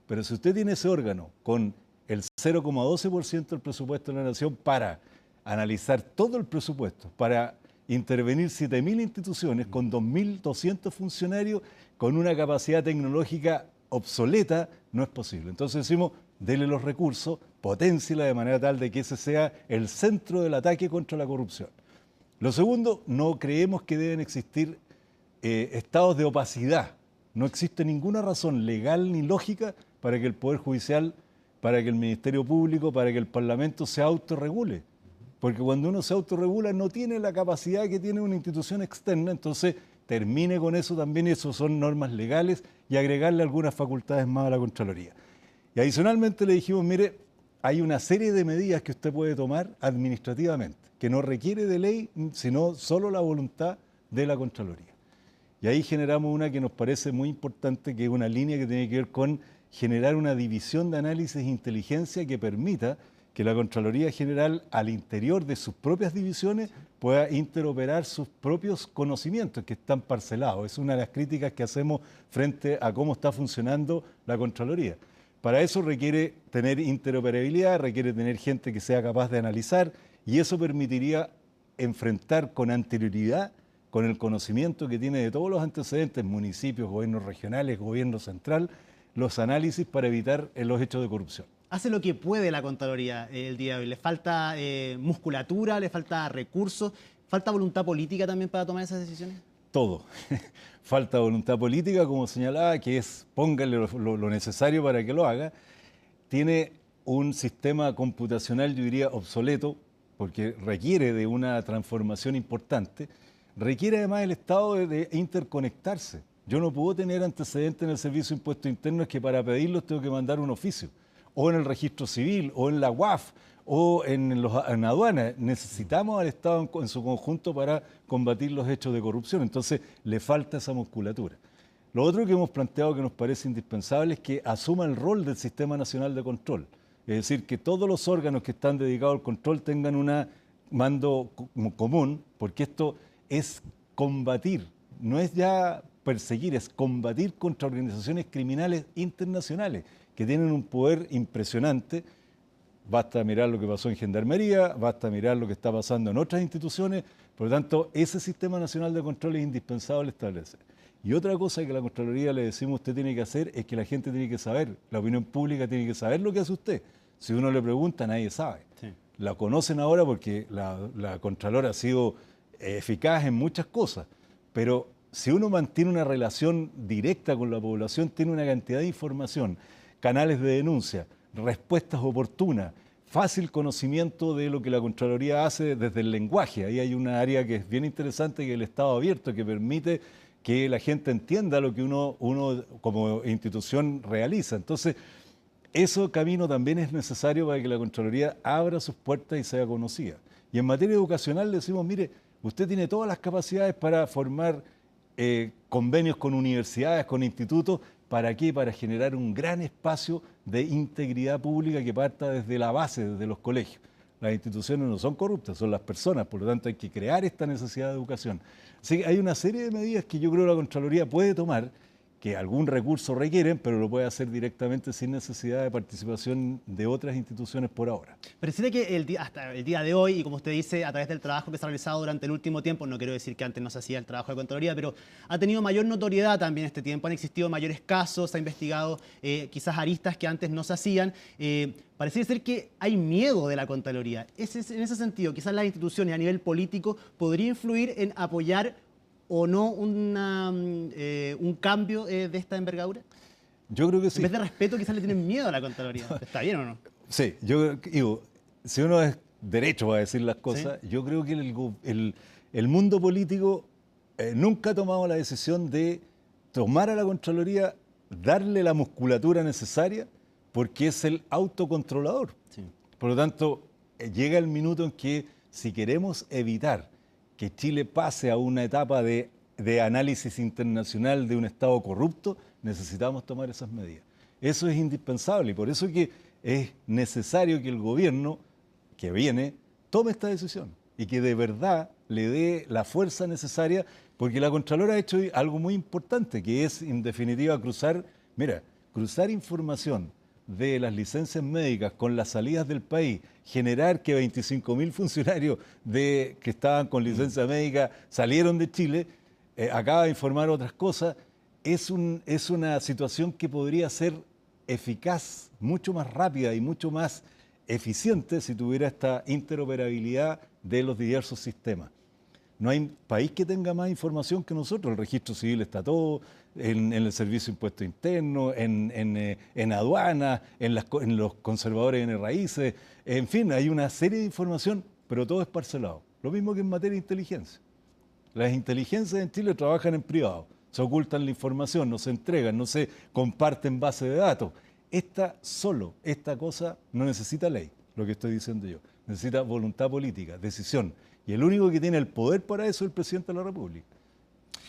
Pero si usted tiene ese órgano con el 0,12% del presupuesto de la Nación para analizar todo el presupuesto, para intervenir 7.000 instituciones con 2.200 funcionarios, con una capacidad tecnológica obsoleta, no es posible. Entonces decimos, dele los recursos, potenciela de manera tal de que ese sea el centro del ataque contra la corrupción. Lo segundo, no creemos que deben existir estados de opacidad. No existe ninguna razón legal ni lógica para que el Poder Judicial, para que el Ministerio Público, para que el Parlamento se autorregule. Porque cuando uno se autorregula no tiene la capacidad que tiene una institución externa, entonces termine con eso también, y eso son normas legales, y agregarle algunas facultades más a la Contraloría. Y adicionalmente le dijimos, mire, hay una serie de medidas que usted puede tomar administrativamente, que no requiere de ley, sino solo la voluntad de la Contraloría. Y ahí generamos una que nos parece muy importante, que es una línea que tiene que ver con generar una división de análisis e inteligencia que permita que la Contraloría General, al interior de sus propias divisiones, pueda interoperar sus propios conocimientos que están parcelados. Es una de las críticas que hacemos frente a cómo está funcionando la Contraloría. Para eso requiere tener interoperabilidad, requiere tener gente que sea capaz de analizar, y eso permitiría enfrentar con anterioridad, con el conocimiento que tiene de todos los antecedentes, municipios, gobiernos regionales, gobierno central, los análisis para evitar los hechos de corrupción. Hace lo que puede la Contraloría el día de hoy. Le falta musculatura, le falta recursos, falta voluntad política también para tomar esas decisiones. Todo. Falta voluntad política, como señalaba, que es póngale lo necesario para que lo haga. Tiene un sistema computacional, yo diría, obsoleto, porque requiere de una transformación importante. Requiere además el Estado de interconectarse. Yo no puedo tener antecedentes en el Servicio de Impuestos Internos que para pedirlos tengo que mandar un oficio, o en el registro civil, o en la UAF, o en aduanas. Necesitamos al Estado en su conjunto para combatir los hechos de corrupción. Entonces, le falta esa musculatura. Lo otro que hemos planteado que nos parece indispensable es que asuma el rol del Sistema Nacional de Control. Es decir, que todos los órganos que están dedicados al control tengan un mando común, porque esto es combatir, no es ya perseguir, es combatir contra organizaciones criminales internacionales que tienen un poder impresionante. Basta mirar lo que pasó en Gendarmería, basta mirar lo que está pasando en otras instituciones. Por lo tanto, ese Sistema Nacional de Control es indispensable establecer. Y otra cosa que la Contraloría le decimos usted tiene que hacer es que la gente tiene que saber, la opinión pública tiene que saber lo que hace usted. Si uno le pregunta, nadie sabe. Sí. La conocen ahora porque la Contralora ha sido eficaz en muchas cosas, pero si uno mantiene una relación directa con la población, tiene una cantidad de información, canales de denuncia, respuestas oportunas, fácil conocimiento de lo que la Contraloría hace desde el lenguaje. Ahí hay una área que es bien interesante, que es el Estado abierto, que permite que la gente entienda lo que uno como institución realiza. Entonces, Ese camino también es necesario para que la Contraloría abra sus puertas y sea conocida. Y en materia educacional decimos, mire, usted tiene todas las capacidades para formar convenios con universidades, con institutos. ¿Para qué? Para generar un gran espacio de integridad pública que parta desde la base, desde los colegios. Las instituciones no son corruptas, son las personas, por lo tanto hay que crear esta necesidad de educación. Así que hay una serie de medidas que yo creo que la Contraloría puede tomar, que algún recurso requieren, pero lo puede hacer directamente sin necesidad de participación de otras instituciones por ahora. Pareciera que hasta el día de hoy, y como usted dice, a través del trabajo que se ha realizado durante el último tiempo, no quiero decir que antes no se hacía el trabajo de Contraloría, pero ha tenido mayor notoriedad también este tiempo, han existido mayores casos, se ha investigado quizás aristas que antes no se hacían. Pareciera ser que hay miedo de la Contraloría. En ese sentido, quizás las instituciones a nivel político podría influir en apoyar o no un cambio de esta envergadura. Yo creo que sí. En vez de respeto, quizás le tienen miedo a la Contraloría. ¿Está bien o no? Sí, yo digo, si uno es derecho para decir las cosas, ¿sí? Yo creo que el mundo político nunca ha tomado la decisión de tomar a la Contraloría, darle la musculatura necesaria, porque es el autocontrolador. Sí. Por lo tanto, llega el minuto en que si queremos evitar que Chile pase a una etapa de análisis internacional de un Estado corrupto, necesitamos tomar esas medidas. Eso es indispensable y por eso es que es necesario que el gobierno que viene tome esta decisión y que de verdad le dé la fuerza necesaria, porque la Contralora ha hecho algo muy importante, que es en definitiva cruzar información de las licencias médicas con las salidas del país, generar que 25.000 funcionarios que estaban con licencia médica salieron de Chile, acaba de informar otras cosas, es una situación que podría ser eficaz, mucho más rápida y mucho más eficiente si tuviera esta interoperabilidad de los diversos sistemas. No hay país que tenga más información que nosotros. El registro civil está todo, en el servicio de impuestos internos, en aduanas, en los conservadores de raíces. En fin, hay una serie de información, pero todo es parcelado. Lo mismo que en materia de inteligencia. Las inteligencias en Chile trabajan en privado. Se ocultan la información, no se entregan, no se comparten bases de datos. Esta cosa no necesita ley, lo que estoy diciendo yo. Necesita voluntad política, decisión. Y el único que tiene el poder para eso es el presidente de la República.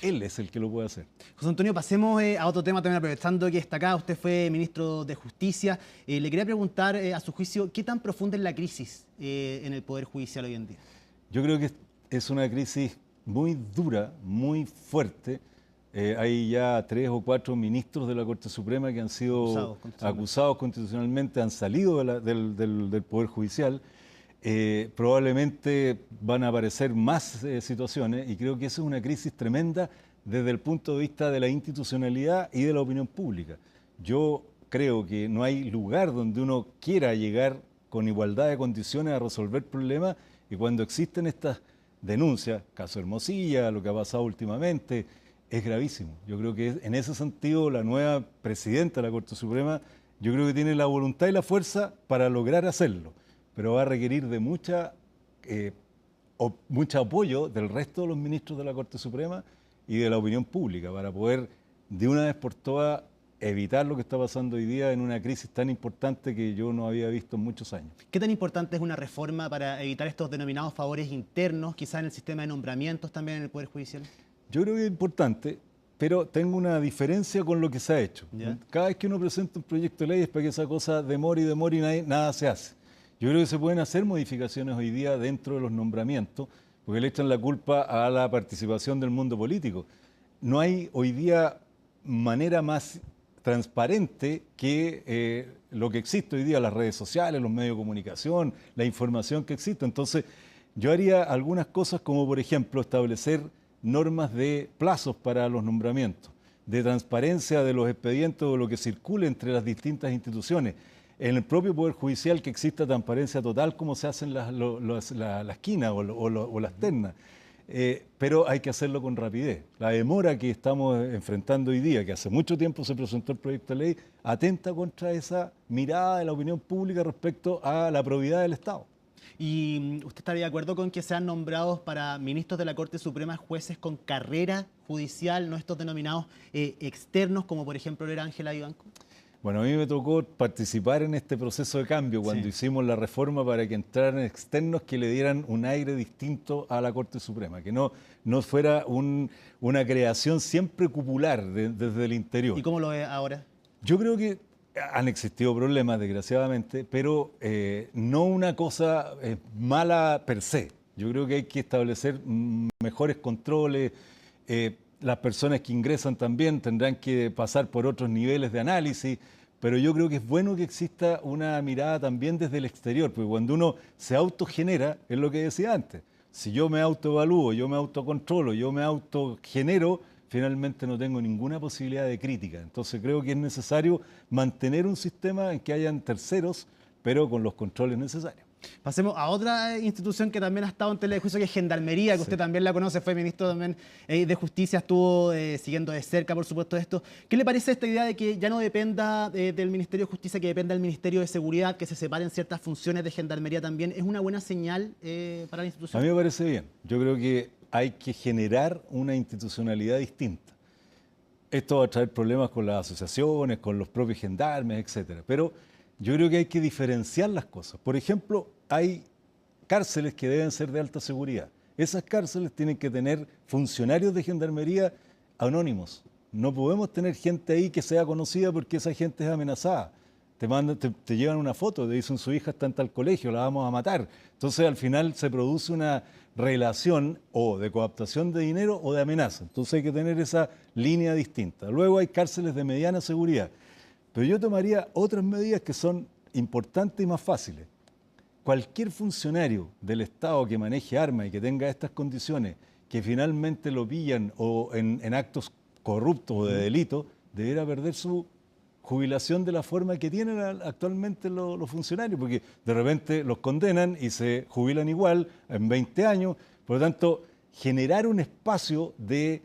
Él es el que lo puede hacer. José Antonio, pasemos a otro tema también, aprovechando que está acá. Usted fue ministro de Justicia. Le quería preguntar, a su juicio, ¿qué tan profunda es la crisis en el Poder Judicial hoy en día? Yo creo que es una crisis muy dura, muy fuerte. Hay ya 3 o 4 ministros de la Corte Suprema que han sido acusados constitucionalmente, han salido del Poder Judicial. Probablemente van a aparecer más situaciones y creo que esa es una crisis tremenda desde el punto de vista de la institucionalidad y de la opinión pública. Yo creo que no hay lugar donde uno quiera llegar con igualdad de condiciones a resolver problemas, y cuando existen estas denuncias, caso Hermosilla, lo que ha pasado últimamente, es gravísimo. Yo creo que en ese sentido la nueva presidenta de la Corte Suprema, yo creo que tiene la voluntad y la fuerza para lograr hacerlo, pero va a requerir de mucho apoyo del resto de los ministros de la Corte Suprema y de la opinión pública para poder de una vez por todas evitar lo que está pasando hoy día en una crisis tan importante que yo no había visto en muchos años. ¿Qué tan importante es una reforma para evitar estos denominados favores internos, quizás en el sistema de nombramientos también en el Poder Judicial? Yo creo que es importante, pero tengo una diferencia con lo que se ha hecho. ¿Ya? Cada vez que uno presenta un proyecto de ley es para que esa cosa demore y nada se hace. Yo creo que se pueden hacer modificaciones hoy día dentro de los nombramientos, porque le echan la culpa a la participación del mundo político. No hay hoy día manera más transparente que lo que existe hoy día, las redes sociales, los medios de comunicación, la información que existe. Entonces, yo haría algunas cosas como, por ejemplo, establecer normas de plazos para los nombramientos, de transparencia de los expedientes o lo que circule entre las distintas instituciones. En el propio Poder Judicial que exista transparencia total como se hacen las quinas o las ternas. Pero hay que hacerlo con rapidez. La demora que estamos enfrentando hoy día, que hace mucho tiempo se presentó el proyecto de ley, atenta contra esa mirada de la opinión pública respecto a la probidad del Estado. ¿Y usted estaría de acuerdo con que sean nombrados para ministros de la Corte Suprema jueces con carrera judicial, no estos denominados externos, como por ejemplo era Ángela Vivanco? Bueno, a mí me tocó participar en este proceso de cambio cuando hicimos la reforma para que entraran externos que le dieran un aire distinto a la Corte Suprema, que no fuera una creación siempre cupular desde el interior. ¿Y cómo lo ve ahora? Yo creo que han existido problemas, desgraciadamente, pero no una cosa mala per se. Yo creo que hay que establecer mejores controles. Las personas que ingresan también tendrán que pasar por otros niveles de análisis, pero yo creo que es bueno que exista una mirada también desde el exterior, porque cuando uno se autogenera, es lo que decía antes, si yo me autoevalúo, yo me autocontrolo, yo me autogenero, finalmente no tengo ninguna posibilidad de crítica. Entonces creo que es necesario mantener un sistema en que hayan terceros, pero con los controles necesarios. Pasemos a otra institución que también ha estado en tela de juicio, que es Gendarmería, que usted también la conoce, fue ministro también de Justicia, estuvo siguiendo de cerca, por supuesto, esto. ¿Qué le parece esta idea de que ya no dependa del Ministerio de Justicia, que dependa del Ministerio de Seguridad, que se separen ciertas funciones de Gendarmería también? ¿Es una buena señal para la institución? A mí me parece bien. Yo creo que hay que generar una institucionalidad distinta. Esto va a traer problemas con las asociaciones, con los propios gendarmes, etcétera. Pero yo creo que hay que diferenciar las cosas. Por ejemplo, hay cárceles que deben ser de alta seguridad. Esas cárceles tienen que tener funcionarios de gendarmería anónimos. No podemos tener gente ahí que sea conocida porque esa gente es amenazada. Te llevan una foto, te dicen su hija está en tal colegio, la vamos a matar. Entonces al final se produce una relación o de cooptación de dinero o de amenaza. Entonces hay que tener esa línea distinta. Luego hay cárceles de mediana seguridad. Pero yo tomaría otras medidas que son importantes y más fáciles. Cualquier funcionario del Estado que maneje armas y que tenga estas condiciones, que finalmente lo pillan o en actos corruptos o de delito, deberá perder su jubilación de la forma que tienen actualmente los funcionarios, porque de repente los condenan y se jubilan igual en 20 años. Por lo tanto, generar un espacio de,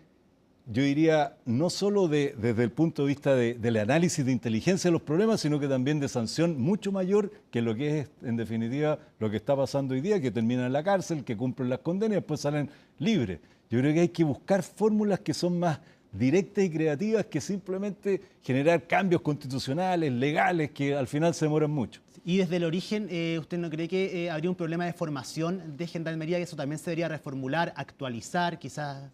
yo diría, no solo desde el punto de vista del análisis de inteligencia de los problemas, sino que también de sanción mucho mayor que lo que es, en definitiva, lo que está pasando hoy día, que terminan en la cárcel, que cumplen las condenas y después salen libres. Yo creo que hay que buscar fórmulas que son más directas y creativas que simplemente generar cambios constitucionales, legales, que al final se demoran mucho. Y desde el origen, ¿usted no cree que habría un problema de formación de Gendarmería, que eso también se debería reformular, actualizar, quizás?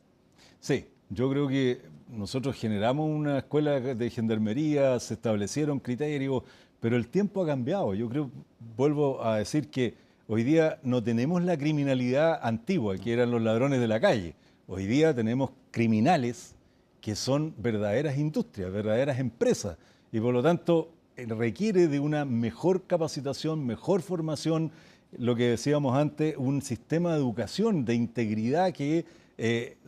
Sí. Yo creo que nosotros generamos una escuela de gendarmería, se establecieron criterios, pero el tiempo ha cambiado. Yo creo, vuelvo a decir que hoy día no tenemos la criminalidad antigua, que eran los ladrones de la calle. Hoy día tenemos criminales que son verdaderas industrias, verdaderas empresas, y por lo tanto requiere de una mejor capacitación, mejor formación, lo que decíamos antes, un sistema de educación, de integridad que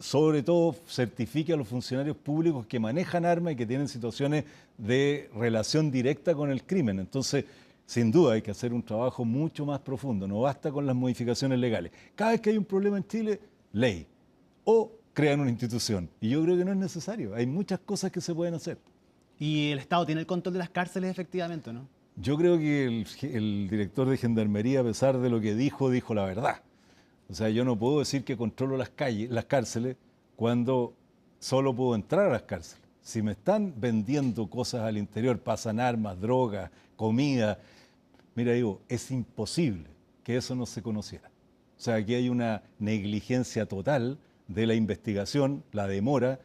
sobre todo certifique a los funcionarios públicos que manejan armas y que tienen situaciones de relación directa con el crimen. Entonces, sin duda hay que hacer un trabajo mucho más profundo, no basta con las modificaciones legales. Cada vez que hay un problema en Chile, ley, o crean una institución. Y yo creo que no es necesario, hay muchas cosas que se pueden hacer. ¿Y el Estado tiene el control de las cárceles efectivamente, no? Yo creo que el director de Gendarmería, a pesar de lo que dijo la verdad. O sea, yo no puedo decir que controlo las cárceles, cuando solo puedo entrar a las cárceles. Si me están vendiendo cosas al interior, pasan armas, drogas, comida, mira, digo, es imposible que eso no se conociera. O sea, aquí hay una negligencia total de la investigación, la demora.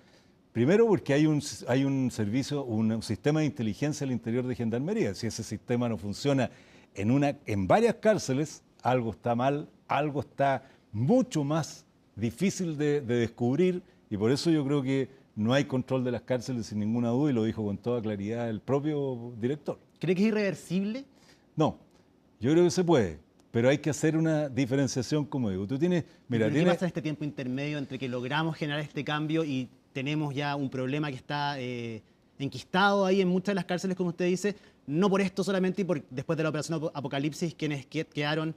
Primero porque hay un servicio, un sistema de inteligencia al interior de Gendarmería. Si ese sistema no funciona en varias cárceles, algo está mal, algo está mucho más difícil de descubrir, y por eso yo creo que no hay control de las cárceles sin ninguna duda, y lo dijo con toda claridad el propio director. ¿Cree que es irreversible? No, yo creo que se puede, pero hay que hacer una diferenciación, como digo. ¿Qué pasa en este tiempo intermedio entre que logramos generar este cambio y tenemos ya un problema que está enquistado ahí en muchas de las cárceles, como usted dice? No por esto solamente, y después de la operación Apocalipsis, quienes quedaron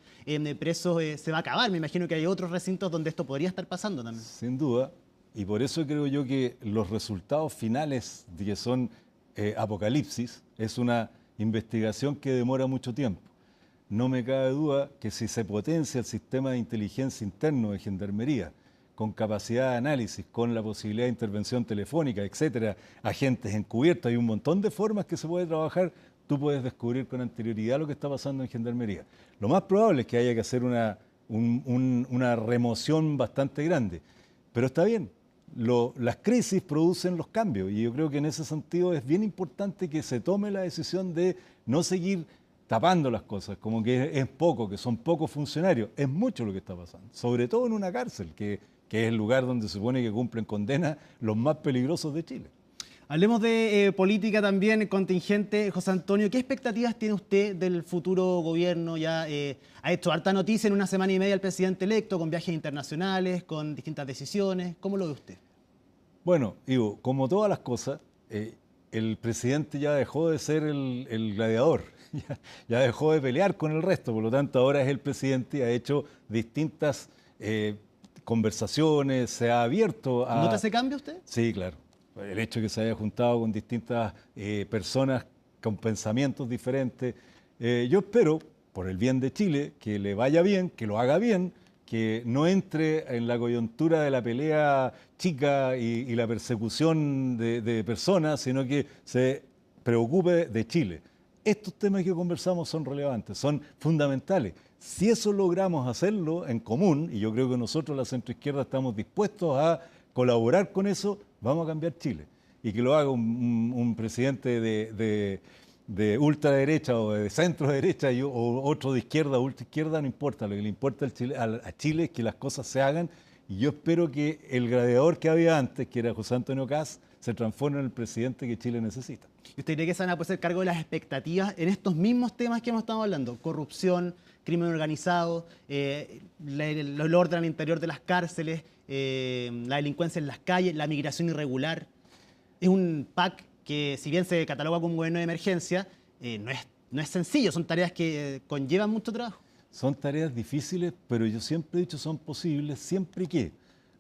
presos se va a acabar. Me imagino que hay otros recintos donde esto podría estar pasando también. Sin duda, y por eso creo yo que los resultados finales de que son Apocalipsis es una investigación que demora mucho tiempo. No me cabe duda que si se potencia el sistema de inteligencia interno de Gendarmería, con capacidad de análisis, con la posibilidad de intervención telefónica, etcétera, agentes encubiertos, hay un montón de formas que se puede trabajar, tú puedes descubrir con anterioridad lo que está pasando en Gendarmería. Lo más probable es que haya que hacer una remoción bastante grande, pero está bien. Las crisis producen los cambios y yo creo que en ese sentido es bien importante que se tome la decisión de no seguir tapando las cosas, como que es poco, que son pocos funcionarios. Es mucho lo que está pasando, sobre todo en una cárcel, que es el lugar donde se supone que cumplen condena los más peligrosos de Chile. Hablemos de política también contingente. José Antonio, ¿qué expectativas tiene usted del futuro gobierno? Ya ha hecho harta noticia en una semana y media el presidente electo, con viajes internacionales, con distintas decisiones. ¿Cómo lo ve usted? Bueno, Ivo, como todas las cosas, el presidente ya dejó de ser el gladiador, ya dejó de pelear con el resto, por lo tanto ahora es el presidente y ha hecho distintas conversaciones, se ha abierto a... ¿Nota ese cambio usted? Sí, claro. El hecho de que se haya juntado con distintas personas con pensamientos diferentes. Yo espero, por el bien de Chile, que le vaya bien, que lo haga bien, que no entre en la coyuntura de la pelea chica y la persecución de personas, sino que se preocupe de Chile. Estos temas que conversamos son relevantes, son fundamentales. Si eso logramos hacerlo en común, y yo creo que nosotros la centroizquierda estamos dispuestos a colaborar con eso, vamos a cambiar Chile. Y que lo haga un presidente de ultraderecha o de centro derecha o otro de izquierda o ultraizquierda, no importa. Lo que le importa a Chile es que las cosas se hagan. Y yo espero que el gladiador que había antes, que era José Antonio Kast, se transforme en el presidente que Chile necesita. ¿Y usted cree que se van a hacer cargo de las expectativas en estos mismos temas que hemos estado hablando? Corrupción, crimen organizado, el orden al interior de las cárceles, la delincuencia en las calles, la migración irregular. Es un PAC que, si bien se cataloga como un gobierno de emergencia, no es sencillo, son tareas que conllevan mucho trabajo. Son tareas difíciles, pero yo siempre he dicho son posibles siempre que,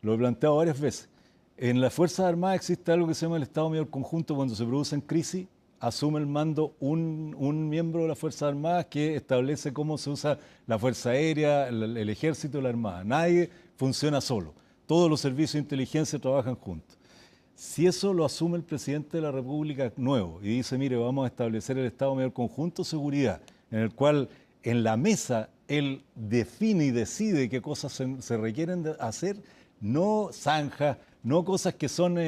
lo he planteado varias veces, en las Fuerzas Armadas existe algo que se llama el Estado Mayor Conjunto. Cuando se producen crisis, asume el mando un miembro de las Fuerzas Armadas que establece cómo se usa la Fuerza Aérea, el Ejército y la Armada. Nadie funciona solo. Todos los servicios de inteligencia trabajan juntos. Si eso lo asume el presidente de la República nuevo y dice, mire, vamos a establecer el Estado Mayor Conjunto de Seguridad, en el cual en la mesa él define y decide qué cosas se requieren de hacer, no zanjas, no cosas que son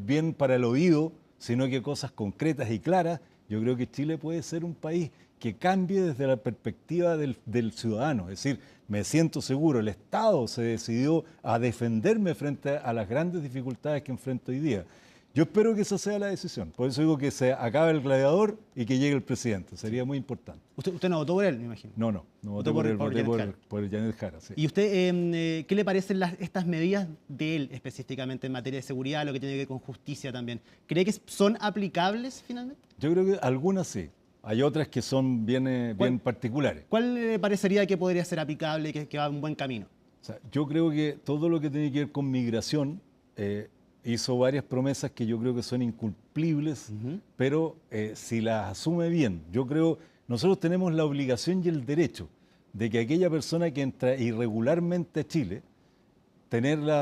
bien para el oído, sino que cosas concretas y claras. Yo creo que Chile puede ser un país que cambie desde la perspectiva del ciudadano. Es decir, me siento seguro, el Estado se decidió a defenderme frente a las grandes dificultades que enfrento hoy día. Yo espero que esa sea la decisión. Por eso digo que se acabe el gladiador y que llegue el presidente. Sería muy importante. ¿Usted no votó por él, me imagino? No voté por él, voté por Janet Jara. Sí. ¿Y usted qué le parecen estas medidas de él específicamente en materia de seguridad, lo que tiene que ver con justicia también? ¿Cree que son aplicables finalmente? Yo creo que algunas sí. Hay otras que son bien particulares. ¿Cuál le parecería que podría ser aplicable y que va en un buen camino? O sea, yo creo que todo lo que tiene que ver con migración hizo varias promesas que yo creo que son incumplibles, pero si las asume bien, yo creo, nosotros tenemos la obligación y el derecho de que aquella persona que entra irregularmente a Chile,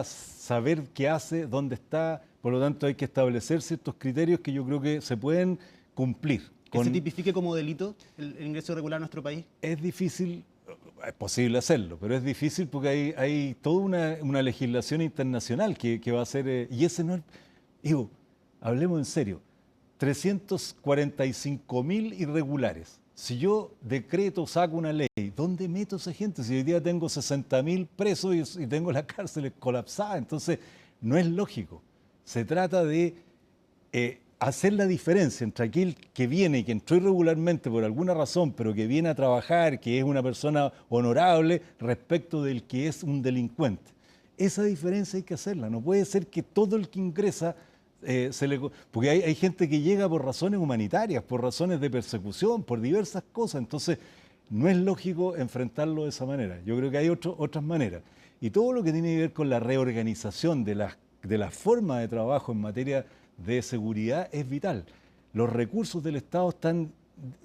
saber qué hace, dónde está, por lo tanto hay que establecer ciertos criterios que yo creo que se pueden cumplir. ¿Que se tipifique como delito el ingreso irregular a nuestro país? Es difícil, es posible hacerlo, pero es difícil porque hay toda una legislación internacional que va a ser... y ese no es... Digo, hablemos en serio, 345.000 irregulares. Si yo decreto, saco una ley, ¿dónde meto a esa gente? Si hoy día tengo 60.000 presos y tengo la cárcel colapsada, entonces no es lógico. Se trata de... hacer la diferencia entre aquel que viene y que entró irregularmente por alguna razón, pero que viene a trabajar, que es una persona honorable, respecto del que es un delincuente. Esa diferencia hay que hacerla. No puede ser que todo el que ingresa porque hay gente que llega por razones humanitarias, por razones de persecución, por diversas cosas. Entonces, no es lógico enfrentarlo de esa manera. Yo creo que hay otras maneras. Y todo lo que tiene que ver con la reorganización de la forma de trabajo en materia de seguridad es vital. Los recursos del Estado están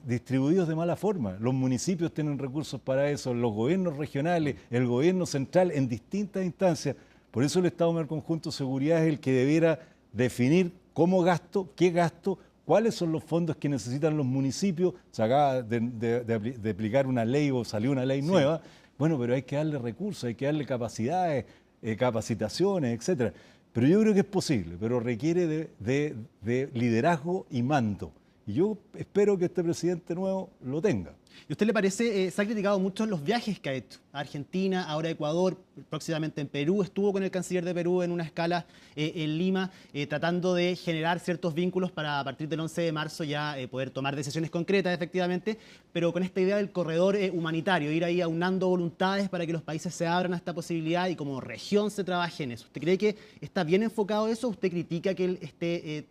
distribuidos de mala forma. Los municipios tienen recursos para eso, los gobiernos regionales, el gobierno central en distintas instancias Por eso el Estado Mayor Conjunto de Seguridad es el que debiera definir cómo gasto, qué gasto, cuáles son los fondos que necesitan los municipios. Se acaba de aplicar una ley o salió una ley nueva. Bueno, pero hay que darle recursos, hay que darle capacidades, capacitaciones, etcétera. Pero yo creo que es posible, pero requiere de liderazgo y mando. Y yo espero que este presidente nuevo lo tenga. ¿Y a usted le parece, se ha criticado mucho los viajes que ha hecho a Argentina, ahora a Ecuador, próximamente en Perú? Estuvo con el canciller de Perú en una escala en Lima, tratando de generar ciertos vínculos para a partir del 11 de marzo ya poder tomar decisiones concretas, efectivamente, pero con esta idea del corredor humanitario, ir ahí aunando voluntades para que los países se abran a esta posibilidad y como región se trabaje en eso. ¿Usted cree que está bien enfocado eso? ¿Usted critica que él esté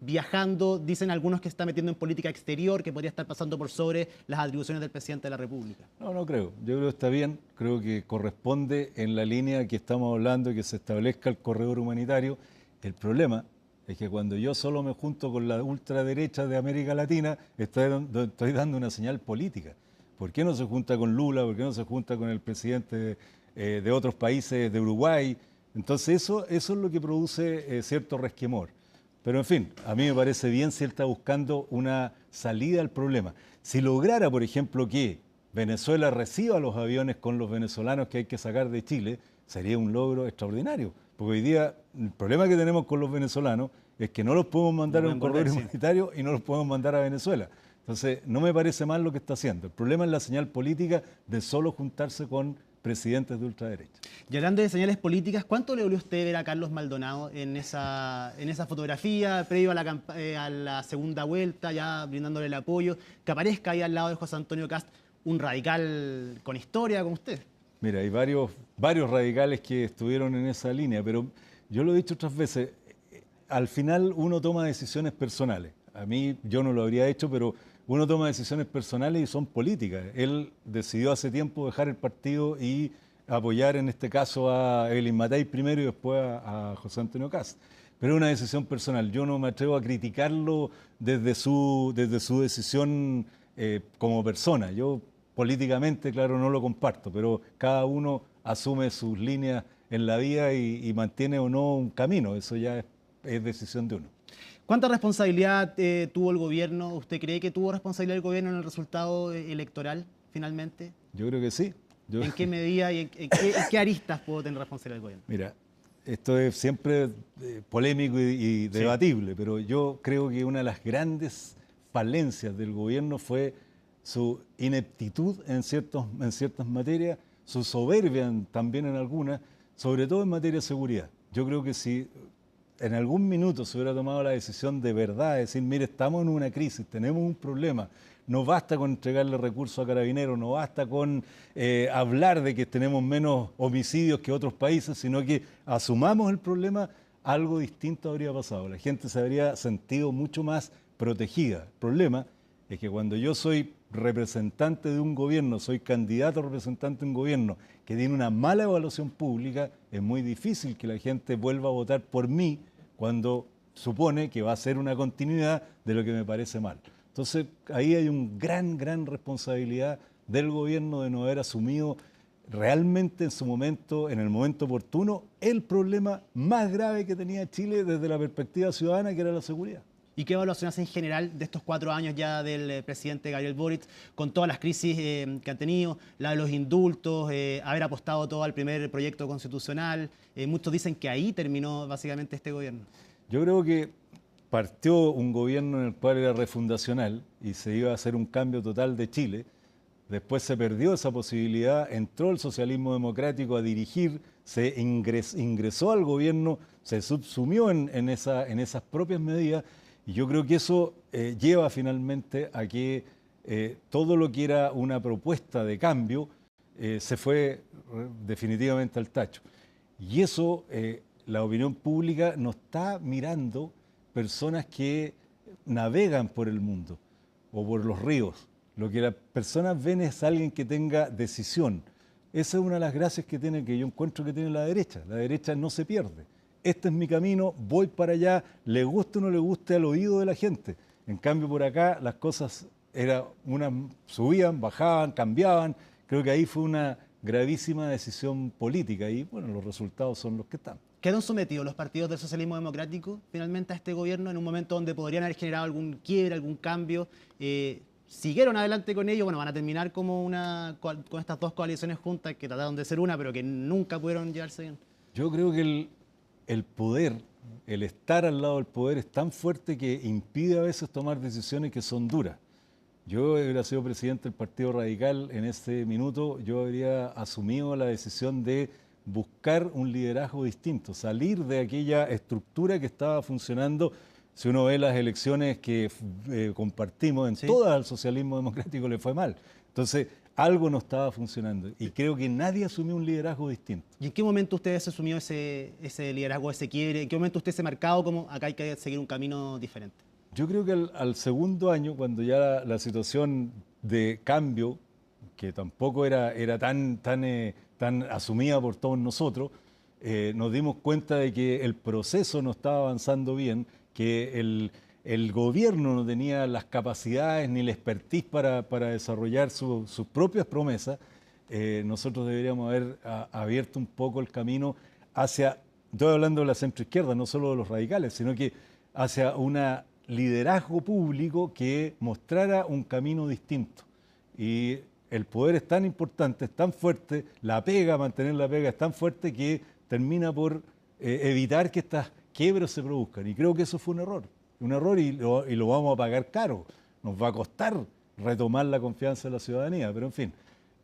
viajando? Dicen algunos que está metiendo en política exterior, que podría estar pasando por sobre las atribuciones del presidente de la República. No creo. Yo creo que está bien. Creo que corresponde en la línea que estamos hablando, que se establezca el corredor humanitario. El problema es que cuando yo solo me junto con la ultraderecha de América Latina, estoy dando una señal política. ¿Por qué no se junta con Lula? ¿Por qué no se junta con el presidente de otros países, de Uruguay? Entonces eso es lo que produce cierto resquemor. Pero en fin, a mí me parece bien si él está buscando una salida al problema. Si lograra, por ejemplo, que Venezuela reciba los aviones con los venezolanos que hay que sacar de Chile, sería un logro extraordinario. Porque hoy día el problema que tenemos con los venezolanos es que no los podemos mandar a un corredor humanitario y no los podemos mandar a Venezuela. Entonces, no me parece mal lo que está haciendo. El problema es la señal política de solo juntarse con presidentes de ultraderecha. Y hablando de señales políticas, ¿cuánto le dolió a usted ver a Carlos Maldonado en esa fotografía previo a la segunda vuelta, ya brindándole el apoyo, que aparezca ahí al lado de José Antonio Kast, un radical con historia como usted? Mira, hay varios radicales que estuvieron en esa línea, pero yo lo he dicho otras veces, al final uno toma decisiones personales. A mí, yo no lo habría hecho, pero uno toma decisiones personales y son políticas. Él decidió hace tiempo dejar el partido y apoyar en este caso a Evelyn Matei primero y después a José Antonio Kast. Pero es una decisión personal. Yo no me atrevo a criticarlo desde su decisión como persona. Yo políticamente, claro, no lo comparto, pero cada uno asume sus líneas en la vida y mantiene o no un camino. Eso ya es decisión de uno. ¿Cuánta responsabilidad tuvo el gobierno? ¿Usted cree que tuvo responsabilidad el gobierno en el resultado electoral finalmente? Yo creo que sí. ¿En qué medida y en qué aristas pudo tener responsabilidad el gobierno? Mira, esto es siempre polémico y debatible, pero yo creo que una de las grandes falencias del gobierno fue su ineptitud en ciertas materias, su soberbia también en algunas, sobre todo en materia de seguridad. Yo creo que si en algún minuto se hubiera tomado la decisión de verdad, de decir, mire, estamos en una crisis, tenemos un problema, no basta con entregarle recursos a Carabineros, no basta con hablar de que tenemos menos homicidios que otros países, sino que asumamos el problema, algo distinto habría pasado. La gente se habría sentido mucho más protegida. El problema es que cuando yo soy representante de un gobierno, soy candidato a representante de un gobierno que tiene una mala evaluación pública, es muy difícil que la gente vuelva a votar por mí cuando supone que va a ser una continuidad de lo que me parece mal. Entonces, ahí hay una gran responsabilidad del gobierno de no haber asumido realmente en su momento, en el momento oportuno, el problema más grave que tenía Chile desde la perspectiva ciudadana, que era la seguridad. ¿Y qué evaluación hace en general de estos 4 años ya del presidente Gabriel Boric, con todas las crisis que han tenido, la de los indultos, haber apostado todo al primer proyecto constitucional? Muchos dicen que ahí terminó básicamente este gobierno. Yo creo que partió un gobierno en el cual era refundacional y se iba a hacer un cambio total de Chile. Después se perdió esa posibilidad, entró el socialismo democrático a dirigir, se ingresó al gobierno, se subsumió en esas propias medidas. Y yo creo que eso lleva finalmente a que todo lo que era una propuesta de cambio se fue definitivamente al tacho. Y eso la opinión pública no está mirando personas que navegan por el mundo o por los ríos. Lo que las personas ven es alguien que tenga decisión. Esa es una de las gracias que yo encuentro que tiene la derecha. La derecha no se pierde. Este es mi camino, voy para allá, le guste o no le guste al oído de la gente. En cambio, por acá las cosas subían, bajaban, cambiaban. Creo que ahí fue una gravísima decisión política y bueno, los resultados son los que están. ¿Quedan sometidos los partidos del socialismo democrático finalmente a este gobierno en un momento donde podrían haber generado algún quiebre, algún cambio? ¿Siguieron adelante con ello? Bueno, van a terminar como con estas dos coaliciones juntas que trataron de ser una, pero que nunca pudieron llevarse bien. Yo creo que el poder, el estar al lado del poder es tan fuerte que impide a veces tomar decisiones que son duras. Yo hubiera sido presidente del Partido Radical en este minuto, yo habría asumido la decisión de buscar un liderazgo distinto, salir de aquella estructura que estaba funcionando. Si uno ve las elecciones que compartimos, en todas al socialismo democrático le fue mal. Entonces, algo no estaba funcionando y creo que nadie asumió un liderazgo distinto. ¿Y en qué momento ustedes asumió ese liderazgo, ese quiebre? ¿En qué momento usted se ha marcado como acá hay que seguir un camino diferente? Yo creo que al segundo año, cuando ya la situación de cambio, que tampoco era tan asumida por todos nosotros, nos dimos cuenta de que el proceso no estaba avanzando bien, que el gobierno no tenía las capacidades ni la expertise para desarrollar sus propias promesas. Nosotros deberíamos haber abierto un poco el camino hacia, estoy hablando de la centroizquierda, no solo de los radicales, sino que hacia un liderazgo público que mostrara un camino distinto. Y el poder es tan importante, es tan fuerte, mantener la pega es tan fuerte que termina por evitar que estas quiebros se produzcan. Y creo que eso fue un error y lo vamos a pagar caro. Nos va a costar retomar la confianza de la ciudadanía, pero en fin,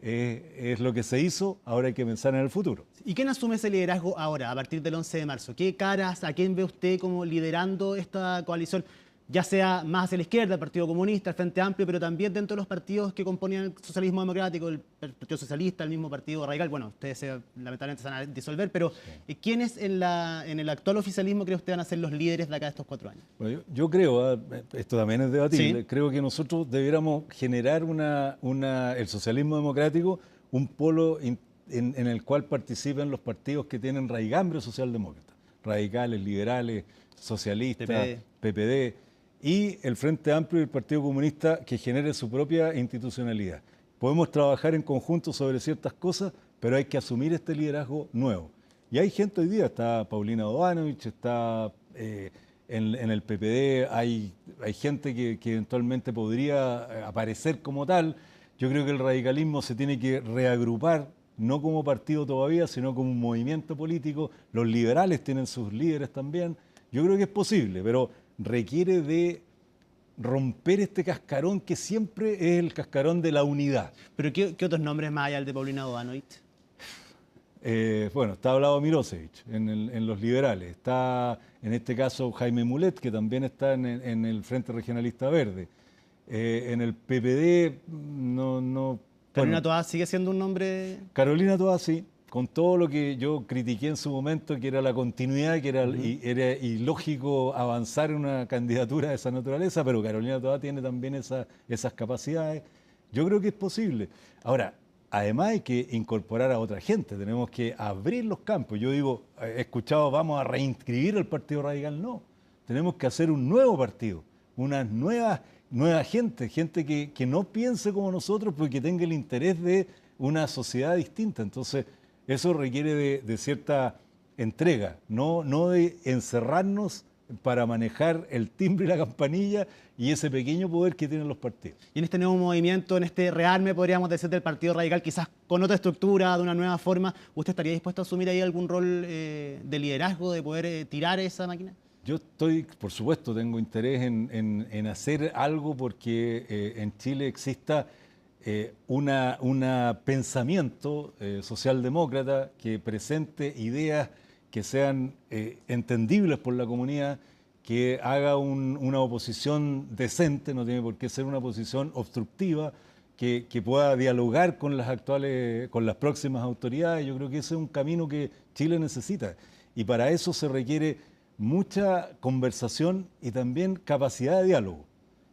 es lo que se hizo, ahora hay que pensar en el futuro. ¿Y quién asume ese liderazgo ahora, a partir del 11 de marzo? ¿Qué caras, a quién ve usted como liderando esta coalición? Ya sea más hacia la izquierda, el Partido Comunista, el Frente Amplio, pero también dentro de los partidos que componían el socialismo democrático, el Partido Socialista, el mismo Partido Radical. Bueno, ustedes lamentablemente se van a disolver, pero ¿quiénes en el actual oficialismo cree usted van a ser los líderes de acá de estos 4 años? Bueno, yo creo, esto también es debatible, creo que nosotros debiéramos generar el socialismo democrático, un polo en el cual participen los partidos que tienen raigambre socialdemócrata, radicales, liberales, socialistas, PPD, y el Frente Amplio y el Partido Comunista que genere su propia institucionalidad. Podemos trabajar en conjunto sobre ciertas cosas, pero hay que asumir este liderazgo nuevo. Y hay gente hoy día, está Paulina Bodanovich, está en el PPD, hay gente que eventualmente podría aparecer como tal. Yo creo que el radicalismo se tiene que reagrupar, no como partido todavía, sino como un movimiento político. Los liberales tienen sus líderes también. Yo creo que es posible, pero requiere de romper este cascarón que siempre es el cascarón de la unidad. ¿Pero qué otros nombres más hay al de Paulina Bodanovich? Bueno, está Vlado Mirosevic en los liberales. Está, en este caso, Jaime Mulet, que también está en el Frente Regionalista Verde. En el PPD, no... ¿Carolina Toá sigue siendo un nombre...? Carolina Toá, sí. Con todo lo que yo critiqué en su momento, que era la continuidad, que era ilógico avanzar en una candidatura de esa naturaleza, pero Carolina Toá tiene también esas capacidades. Yo creo que es posible. Ahora, además hay que incorporar a otra gente, tenemos que abrir los campos. Yo digo, he escuchado, vamos a reinscribir el Partido Radical. No, tenemos que hacer un nuevo partido, una nueva gente que no piense como nosotros, pero que tenga el interés de una sociedad distinta. Entonces, eso requiere de cierta entrega, no de encerrarnos para manejar el timbre y la campanilla y ese pequeño poder que tienen los partidos. Y en este nuevo movimiento, en este rearme, podríamos decir, del Partido Radical, quizás con otra estructura, de una nueva forma, ¿usted estaría dispuesto a asumir ahí algún rol de liderazgo, de poder tirar esa máquina? Yo por supuesto, tengo interés en hacer algo porque en Chile exista un pensamiento socialdemócrata que presente ideas que sean entendibles por la comunidad, que haga una oposición decente, no tiene por qué ser una oposición obstructiva, que pueda dialogar con las próximas autoridades. Yo creo que ese es un camino que Chile necesita y para eso se requiere mucha conversación y también capacidad de diálogo,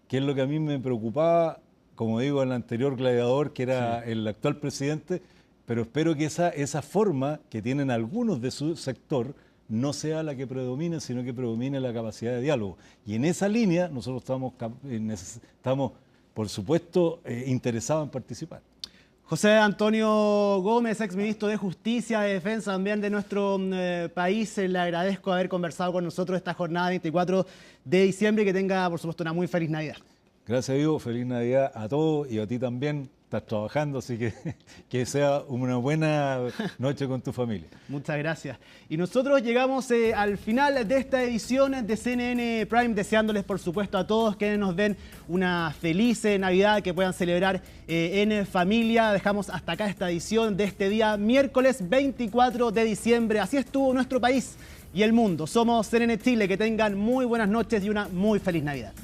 que es lo que a mí me preocupaba, como digo, el anterior gladiador, que era el actual presidente, pero espero que esa forma que tienen algunos de su sector no sea la que predomine, sino que predomine la capacidad de diálogo. Y en esa línea nosotros estamos por supuesto, interesados en participar. José Antonio Gómez, exministro de Justicia, de Defensa también de nuestro país, le agradezco haber conversado con nosotros esta jornada 24 de diciembre y que tenga, por supuesto, una muy feliz Navidad. Gracias, Ivo. Feliz Navidad a todos y a ti también. Estás trabajando, así que sea una buena noche con tu familia. Muchas gracias. Y nosotros llegamos al final de esta edición de CNN Prime, deseándoles, por supuesto, a todos quienes nos ven una feliz Navidad, que puedan celebrar en familia. Dejamos hasta acá esta edición de este día, miércoles 24 de diciembre. Así estuvo nuestro país y el mundo. Somos CNN Chile. Que tengan muy buenas noches y una muy feliz Navidad.